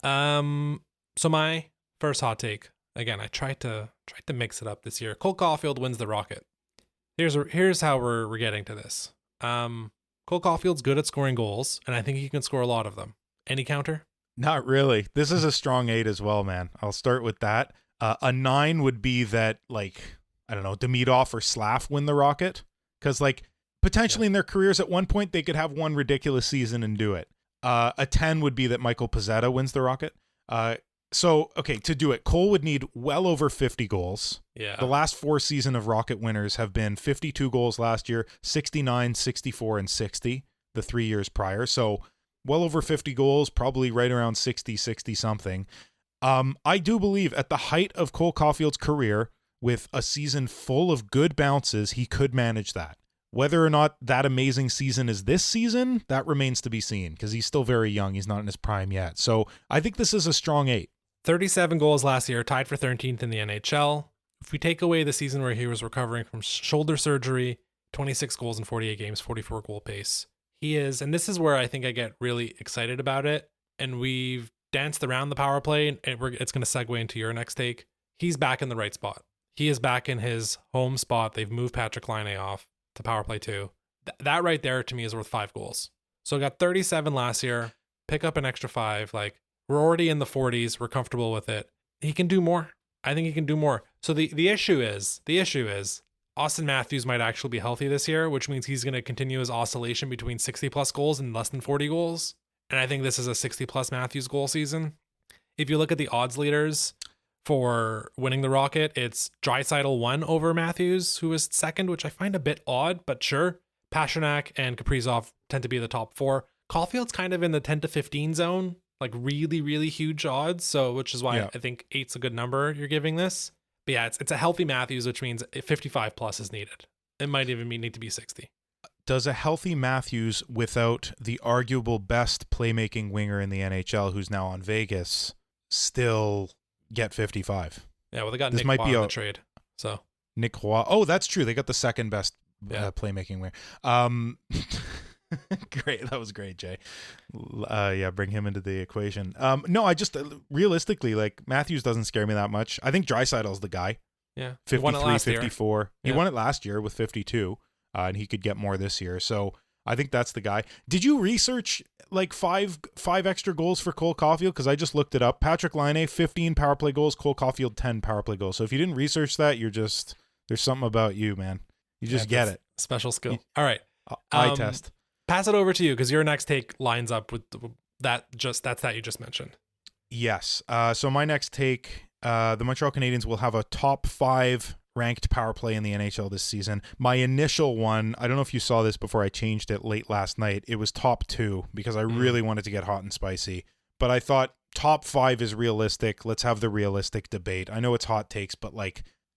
So my first hot take, again, I tried to mix it up this year. Cole Caufield wins the Rocket. Here's how we're getting to this. Cole Caufield's good at scoring goals, and I think he can score a lot of them. Any counter? Not really. This is a strong 8 as well, man. I'll start with that. A 9 would be that, I don't know, Demidov or Slav win the Rocket. Because, potentially in their careers at one point, they could have one ridiculous season and do it. A 10 would be that Michael Pezzetta wins the Rocket. To do it, Cole would need well over 50 goals. Yeah. The last 4 seasons of Rocket winners have been 52 goals last year, 69, 64, and 60 the 3 years prior. So well over 50 goals, probably right around 60 something. I do believe at the height of Cole Caufield's career, with a season full of good bounces, he could manage that. Whether or not that amazing season is this season, that remains to be seen, because he's still very young. He's not in his prime yet. So I think this is a strong 8. 37 goals last year, tied for 13th in the NHL. If we take away the season where he was recovering from shoulder surgery, 26 goals in 48 games, 44 goal pace. He is, and this is where I think I get really excited about it, and we've danced around the power play, and it's going to segue into your next take. He's back in the right spot. He is back in his home spot. They've moved Patrick Laine off to power play 2. That right there to me is worth 5 goals. So I got 37 last year, pick up an extra 5. We're already in the 40s. We're comfortable with it. He can do more. I think he can do more. So the issue is Austin Matthews might actually be healthy this year, which means he's going to continue his oscillation between 60 plus goals and less than 40 goals. And I think this is a 60 plus Matthews goal season. If you look at the odds leaders for winning the Rocket, it's Draisaitl 1 over Matthews, who is second, which I find a bit odd, but sure. Pasternak and Kaprizov tend to be the top 4. Caulfield's kind of in the 10 to 15 zone, really, really huge odds. So, which is why I think 8's a good number you're giving this. But yeah, it's a healthy Matthews, which means 55 plus is needed. It might even need to be 60. Does a healthy Matthews without the arguable best playmaking winger in the NHL, who's now on Vegas, still get 55? Yeah, well, they got Nick Roy in the trade. So Nick Roy. Oh, that's true. They got the second best playmaking winger. Great. That was great, Jay. Bring him into the equation. No, I just realistically, Matthews doesn't scare me that much. I think Draisaitl's the guy. Yeah. 53, 54. He won it last year with 52, and he could get more this year. So I think that's the guy. Did you research five extra goals for Cole Caufield? Because I just looked it up. Patrick Laine, 15 power play goals. Cole Caufield, 10 power play goals. So if you didn't research that, there's something about you, man. You just get it. Special skill. All right. Eye test. Pass it over to you, because your next take lines up with that you just mentioned. Yes. So my next take, the Montreal Canadiens will have a top 5 ranked power play in the NHL this season. My initial one, I don't know if you saw this before I changed it late last night. It was top 2 because I really wanted to get hot and spicy. But I thought top 5 is realistic. Let's have the realistic debate. I know it's hot takes, but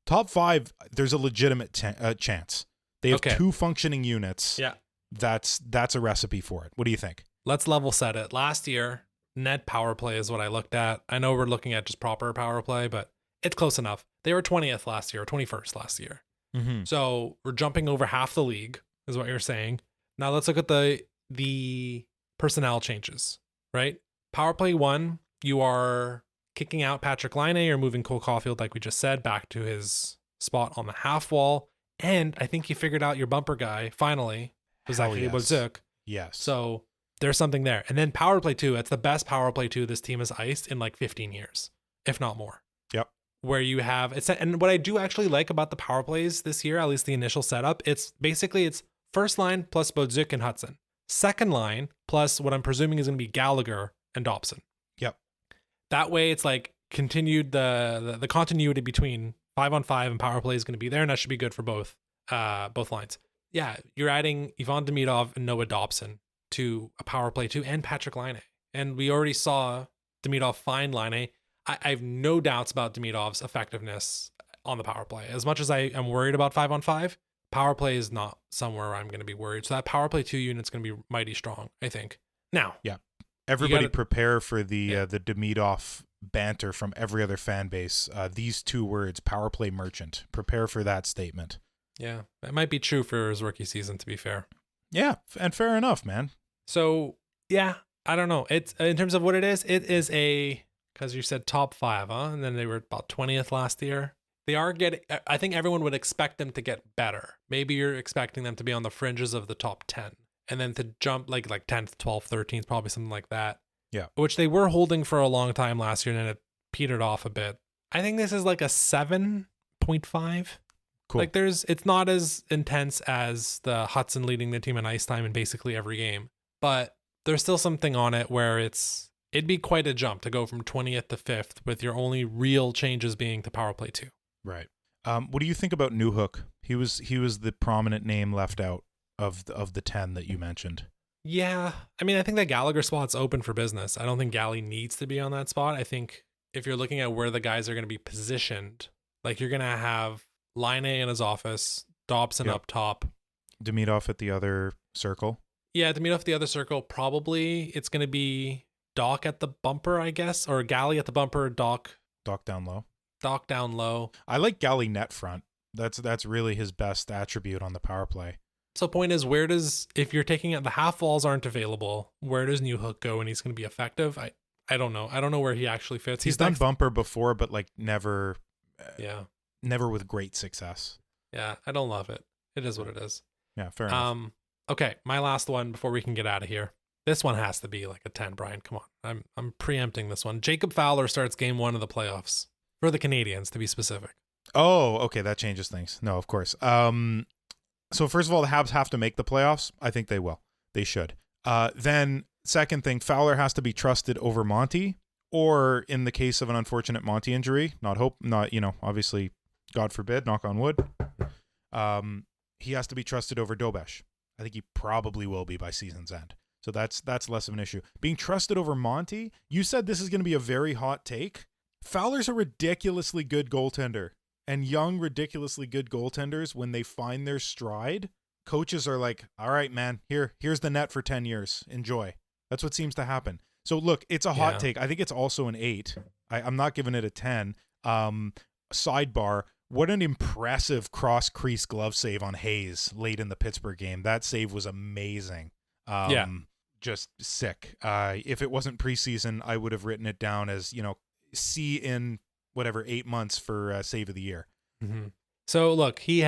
top 5, there's a legitimate chance. They have 2 functioning units. Yeah. That's a recipe for it. What do you think? Let's level set it. Last year, net power play is what I looked at. I know we're looking at just proper power play, but it's close enough. They were 20th last year, or 21st last year. Mm-hmm. So we're jumping over half the league, is what you're saying. Now let's look at the personnel changes, right? Power play 1, you are kicking out Patrick Laine or moving Cole Caufield, like we just said, back to his spot on the half wall. And I think you figured out your bumper guy, finally. Was actually Zuk. Yes. So there's something there. And then power play 2, it's the best power play 2 this team has iced in like 15 years, if not more. Yep. Where you have it's, and what I do actually like about the power plays this year, at least the initial setup, it's first line plus Bodzik and Hudson. Second line plus what I'm presuming is going to be Gallagher and Dobson. Yep. That way it's like continued the continuity between 5-on-5 and power play is going to be there, and that should be good for both lines. Yeah, you're adding Ivan Demidov and Noah Dobson to a power play 2 and Patrick Laine. And we already saw Demidov find Laine. I have no doubts about Demidov's effectiveness on the power play. As much as I am worried about 5-on-5, power play is not somewhere I'm going to be worried. So that power play 2 unit's going to be mighty strong, I think. Now, yeah, everybody prepare for the Demidov banter from every other fan base. These 2 words, power play merchant. Prepare for that statement. Yeah, that might be true for his rookie season, to be fair. Yeah, and fair enough, man. So, yeah, I don't know. It's in terms of what it is because you said top 5, huh? And then they were about 20th last year. They are I think everyone would expect them to get better. Maybe you're expecting them to be on the fringes of the top 10 and then to jump like 10th, 12th, 13th, probably something like that. Yeah. Which they were holding for a long time last year and then it petered off a bit. I think this is like a 7.5. Cool. Like it's not as intense as the Hudson leading the team in ice time in basically every game, but there's still something on it where it'd be quite a jump to go from 20th to 5th with your only real changes being to power play 2. Right. What do you think about Newhook? He was the prominent name left out of the 10 that you mentioned. Yeah. I mean, I think that Gallagher spot's open for business. I don't think Gally needs to be on that spot. I think if you're looking at where the guys are going to be positioned, like you're going to have Laine in his office, Dobson up top. Demidov at the other circle. Yeah, Demidov at the other circle. Probably it's going to be Dach at the bumper, I guess, or Gally at the bumper, Dach down low. Dach down low. I like Gally net front. That's really his best attribute on the power play. So point is, if you're taking it, the half walls aren't available, where does Newhook go and he's going to be effective? I don't know. I don't know where he actually fits. He's done bumper before, but like never with great success. Yeah, I don't love it. It is what it is. Yeah, fair enough. Okay, my last one before we can get out of here. This one has to be like a 10, Brian. Come on. I'm preempting this one. Jacob Fowler starts game 1 of the playoffs for the Canadiens, to be specific. Oh, okay, that changes things. No, of course. So first of all, the Habs have to make the playoffs. I think they will. They should. Then second thing, Fowler has to be trusted over Monty, or in the case of an unfortunate Monty injury, obviously, God forbid, knock on wood, he has to be trusted over Dobesh. I think he probably will be by season's end. So that's less of an issue. Being trusted over Monty, you said this is going to be a very hot take. Fowler's a ridiculously good goaltender. And young, ridiculously good goaltenders, when they find their stride, coaches are like, all right, man, here's the net for 10 years. Enjoy. That's what seems to happen. So look, it's a hot take. I think it's also an 8. I'm not giving it a 10. Sidebar, what an impressive cross-crease glove save on Hayes late in the Pittsburgh game. That save was amazing. Just sick. If it wasn't preseason, I would have written it down as, C in 8 months for save of the year. Mm-hmm. So look, he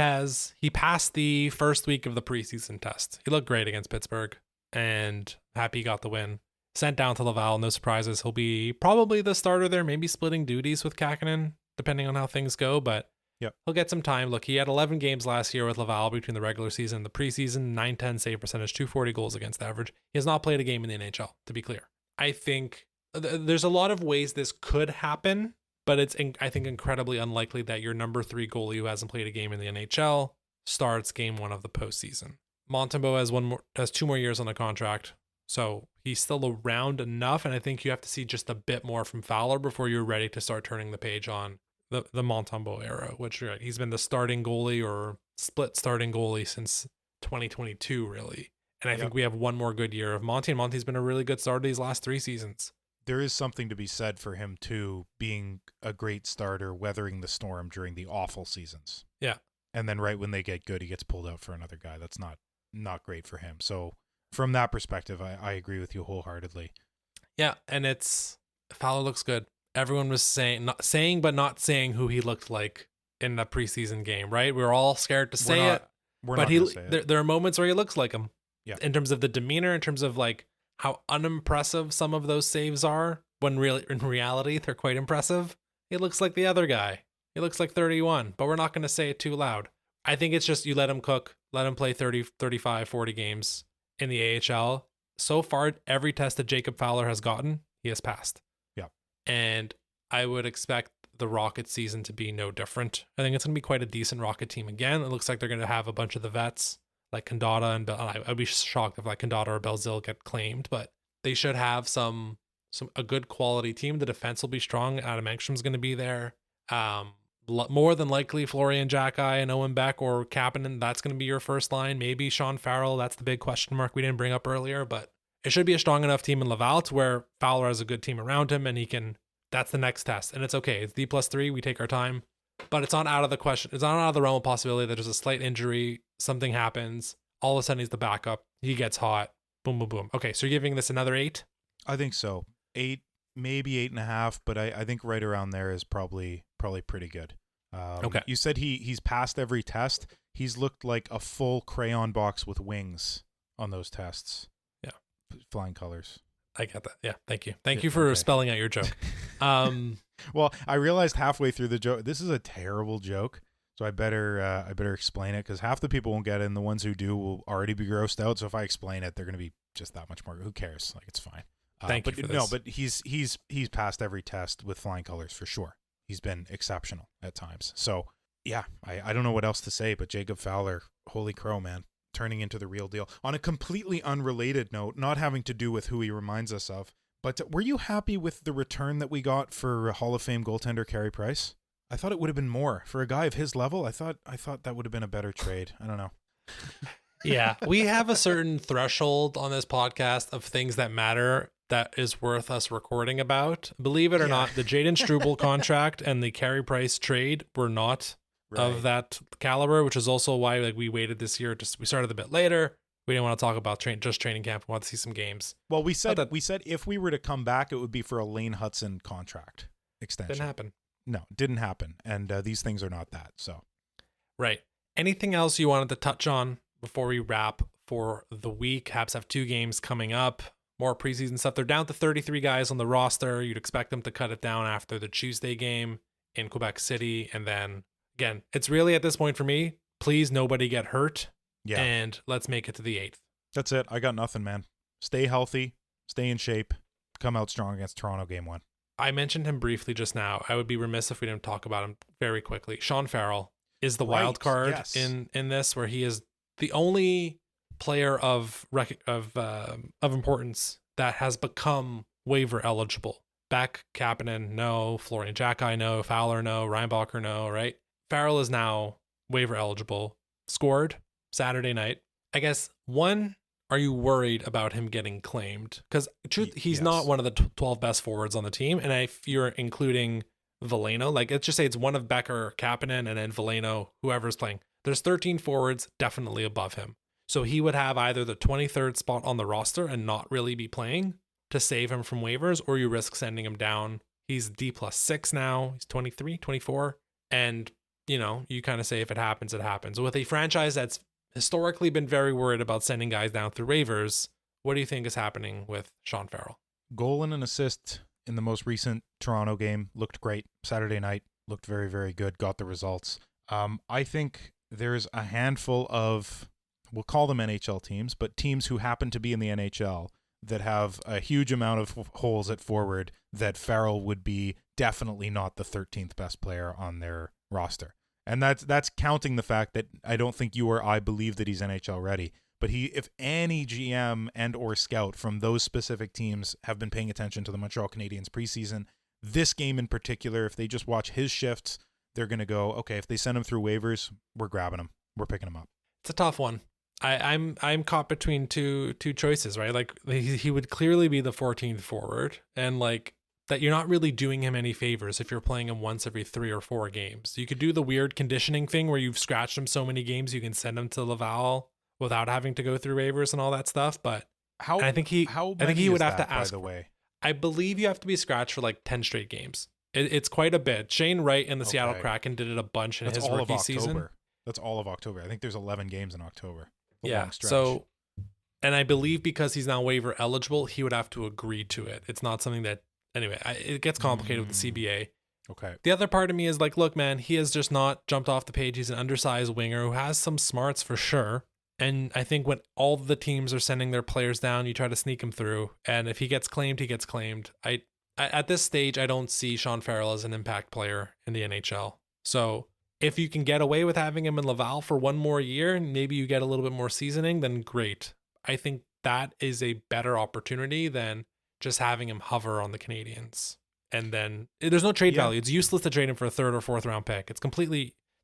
passed the first week of the preseason test. He looked great against Pittsburgh and happy he got the win. Sent down to Laval, no surprises. He'll be probably the starter there, maybe splitting duties with Kapanen, depending on how things go, but he'll get some time. Look, he had 11 games last year with Laval between the regular season and the preseason, 910 save percentage, 240 goals against average. He has not played a game in the NHL, to be clear. I think there's a lot of ways this could happen, but it's, I think, incredibly unlikely that your number 3 goalie who hasn't played a game in the NHL starts game 1 of the postseason. Montembeault has 2 more years on the contract, so he's still around enough, and I think you have to see just a bit more from Fowler before you're ready to start turning the page on the Montembeault era, which he's been the starting goalie or split starting goalie since 2022, really. And I think we have 1 more good year of Monty, and Monty's been a really good starter these last 3 seasons. There is something to be said for him, too, being a great starter, weathering the storm during the awful seasons. Yeah. And then right when they get good, he gets pulled out for another guy. That's not great for him. So from that perspective, I agree with you wholeheartedly. Yeah, and Fowler looks good. Everyone was saying but not saying who he looked like in the preseason game, right? We were all scared to say it. But there are moments where he looks like him. Yeah. In terms of the demeanor, in terms of like how unimpressive some of those saves are, when really in reality they're quite impressive. He looks like the other guy. He looks like 31, but we're not going to say it too loud. I think it's just you let him cook, let him play 30, 35, 40 games in the AHL. So far, every test that Jacob Fowler has gotten, he has passed. Yeah. And I would expect the Rocket season to be no different. I think it's going to be quite a decent Rocket team again. It looks like they're going to have a bunch of the vets like Kandata and I'd be shocked if like Kandata or Belzil get claimed, but they should have a good quality team. The defense will be strong. Adam Engstrom's going to be there. More than likely Florian Xhekaj and Owen Beck or Kapanen, that's going to be your first line. Maybe Sean Farrell, that's the big question mark we didn't bring up earlier, but it should be a strong enough team in Laval to where Fowler has a good team around him and he can, that's the next test. And it's okay. It's D+3. We take our time, but it's not out of the question. It's not out of the realm of possibility that there's a slight injury, something happens, all of a sudden he's the backup, he gets hot, boom, boom, boom. Okay, so you're giving this another 8? I think so. 8, maybe 8.5, but I think right around there is probably pretty good. Okay. You said he's passed every test. He's looked like a full crayon box with wings on those tests. Yeah. Flying colors. I get that. Yeah. Thank you. Thank you for spelling out your joke. Well, I realized halfway through the joke, this is a terrible joke. So I better explain it because half the people won't get it and the ones who do will already be grossed out. So if I explain it, they're going to be just that much more. Who cares? Like, it's fine. Thank you for this. No, but he's passed every test with flying colors for sure. He's been exceptional at times. So yeah, I don't know what else to say, but Jacob Fowler, holy crow, man, turning into the real deal. On a completely unrelated note, not having to do with who he reminds us of, but were you happy with the return that we got for Hall of Fame goaltender Carey Price? I thought it would have been more for a guy of his level. I thought that would have been a better trade. I don't know. Yeah, we have a certain threshold on this podcast of things that matter that is worth us recording about. Believe it or not, the Jaden Struble contract and the Carey Price trade were not of that caliber, which is also why we waited this year. We started a bit later. We didn't want to talk about training camp. We want to see some games. Well, we said if we were to come back, it would be for a Lane Hudson contract extension. Didn't happen. No, didn't happen. And these things are not that. So, right. Anything else you wanted to touch on before we wrap for the week? Habs have 2 games coming up. More preseason stuff. They're down to 33 guys on the roster. You'd expect them to cut it down after the Tuesday game in Quebec City. And then, again, it's really at this point for me, please nobody get hurt. Yeah. And let's make it to the 8th. That's it. I got nothing, man. Stay healthy. Stay in shape. Come out strong against Toronto game 1. I mentioned him briefly just now. I would be remiss if we didn't talk about him very quickly. Sean Farrell is the wild card in this, where he is the only player of importance that has become waiver eligible. Beck, Kapanen, no. Florian Xhekaj, no. Fowler, no. Reinbacher, no. Right? Farrell is now waiver eligible. Scored Saturday night. I guess, one, are you worried about him getting claimed? Because he's not one of the 12 best forwards on the team. And if you're including Veleno, like let's just say it's one of Becker, Kapanen, and then Veleno, whoever's playing. There's 13 forwards definitely above him. So he would have either the 23rd spot on the roster and not really be playing to save him from waivers, or you risk sending him down. He's D+6 now. He's 23, 24. And, you kind of say if it happens, it happens. With a franchise that's historically been very worried about sending guys down through waivers, what do you think is happening with Sean Farrell? Goal and an assist in the most recent Toronto game. Looked great. Saturday night looked very, very good. Got the results. I think there's a handful of, we'll call them NHL teams, but teams who happen to be in the NHL that have a huge amount of holes at forward that Farrell would be definitely not the 13th best player on their roster. And that's counting the fact that I don't think you or I believe that he's NHL ready. But if any GM and or scout from those specific teams have been paying attention to the Montreal Canadiens preseason, this game in particular, if they just watch his shifts, they're going to go, okay, if they send him through waivers, we're grabbing him. We're picking him up. It's a tough one. I'm caught between two choices, right? Like he would clearly be the 14th forward, and like that you're not really doing him any favors if you're playing him once every 3 or 4 games. You could do the weird conditioning thing where you've scratched him so many games you can send him to Laval without having to go through waivers and all that stuff. But I think he would have to ask. By the way, I believe you have to be scratched for like 10 straight games. It's quite a bit. Shane Wright and the Seattle Kraken did it a bunch in his rookie season. That's all of October. I think there's 11 games in October. Yeah. So And I believe because he's now waiver eligible, he would have to agree to it. It's not something that, anyway, it gets complicated with the CBA. Okay. The other part of me is like, look, man, he has just not jumped off the page. He's an undersized winger who has some smarts for sure. And I think when all the teams are sending their players down, you try to sneak him through. And if he gets claimed, he gets claimed. I at this stage, I don't see Sean Farrell as an impact player in the NHL. So if you can get away with having him in Laval for one more year, and maybe you get a little bit more seasoning, then great. I think that is a better opportunity than just having him hover on the Canadiens. And then there's no trade value. It's useless to trade him for a third or fourth round pick. It's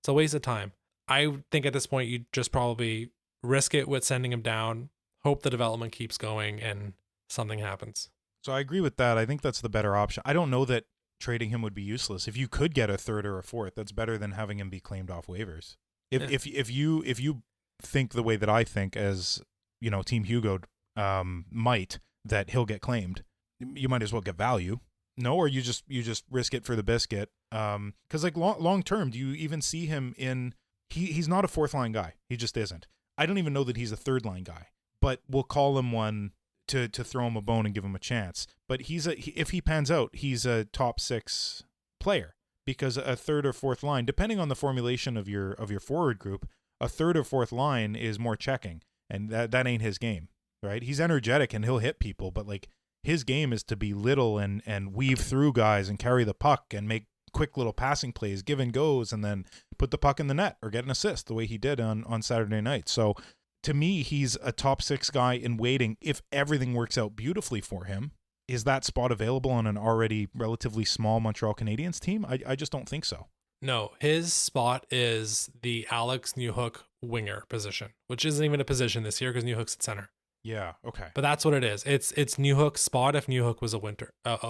a waste of time. I think at this point, you just probably risk it with sending him down, hope the development keeps going, and something happens. So I agree with that. I think that's the better option. I don't know that trading him would be useless. If you could get a third or a fourth, that's better than having him be claimed off waivers. If you think the way that I think, as you know, Team Hugo might, that he'll get claimed, you might as well get value. No, or you just risk it for the biscuit. Because like long term, do you even see him in? He's not a fourth line guy. He just isn't. I don't even know that he's a third line guy. But we'll call him one to throw him a bone and give him a chance. But if he pans out, he's a top 6 player, because a third or fourth line, depending on the formulation of your forward group, a third or fourth line is more checking, and that ain't his game, right? He's energetic and he'll hit people, but like his game is to be little and weave through guys and carry the puck and make quick little passing plays, give and goes, and then put the puck in the net or get an assist the way he did on Saturday night. So to me, he's a top 6 guy in waiting if everything works out beautifully for him. Is that spot available on an already relatively small Montreal Canadiens team? I just don't think so. No, his spot is the Alex Newhook winger position, which isn't even a position this year because Newhook's at center. Yeah, okay. But that's what it is. It's Newhook's spot if Newhook was a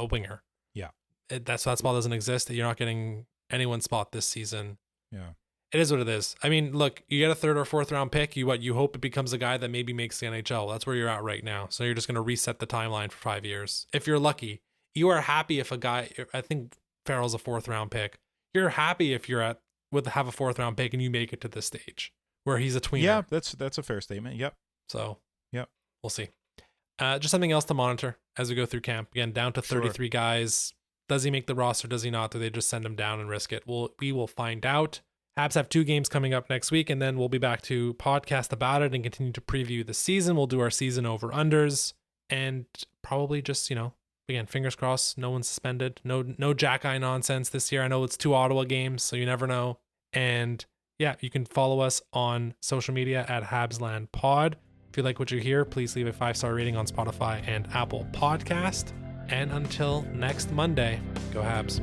winger. Yeah. That spot doesn't exist. You're not getting anyone's spot this season. Yeah. It is what it is. I mean, look, you get a third or fourth round pick. You hope it becomes a guy that maybe makes the NHL. That's where you're at right now. So you're just going to reset the timeline for 5 years. If you're lucky, you are happy if a guy, I think Farrell's a fourth round pick. You're happy if you're have a fourth round pick and you make it to this stage where he's a tweener. Yeah, that's a fair statement. Yep. So yep. We'll see. Just something else to monitor as we go through camp. Again, down to 33 guys. Does he make the roster? Does he not? Do they just send him down and risk it? We will find out. Habs have 2 games coming up next week, and then we'll be back to podcast about it and continue to preview the season. We'll do our season over-unders, and probably just, again, fingers crossed, no one's suspended. No Xhekaj nonsense this year. I know it's 2 Ottawa games, so you never know. And yeah, you can follow us on social media at HabslandPod. If you like what you hear, please leave a 5-star rating on Spotify and Apple Podcast. And until next Monday, go Habs.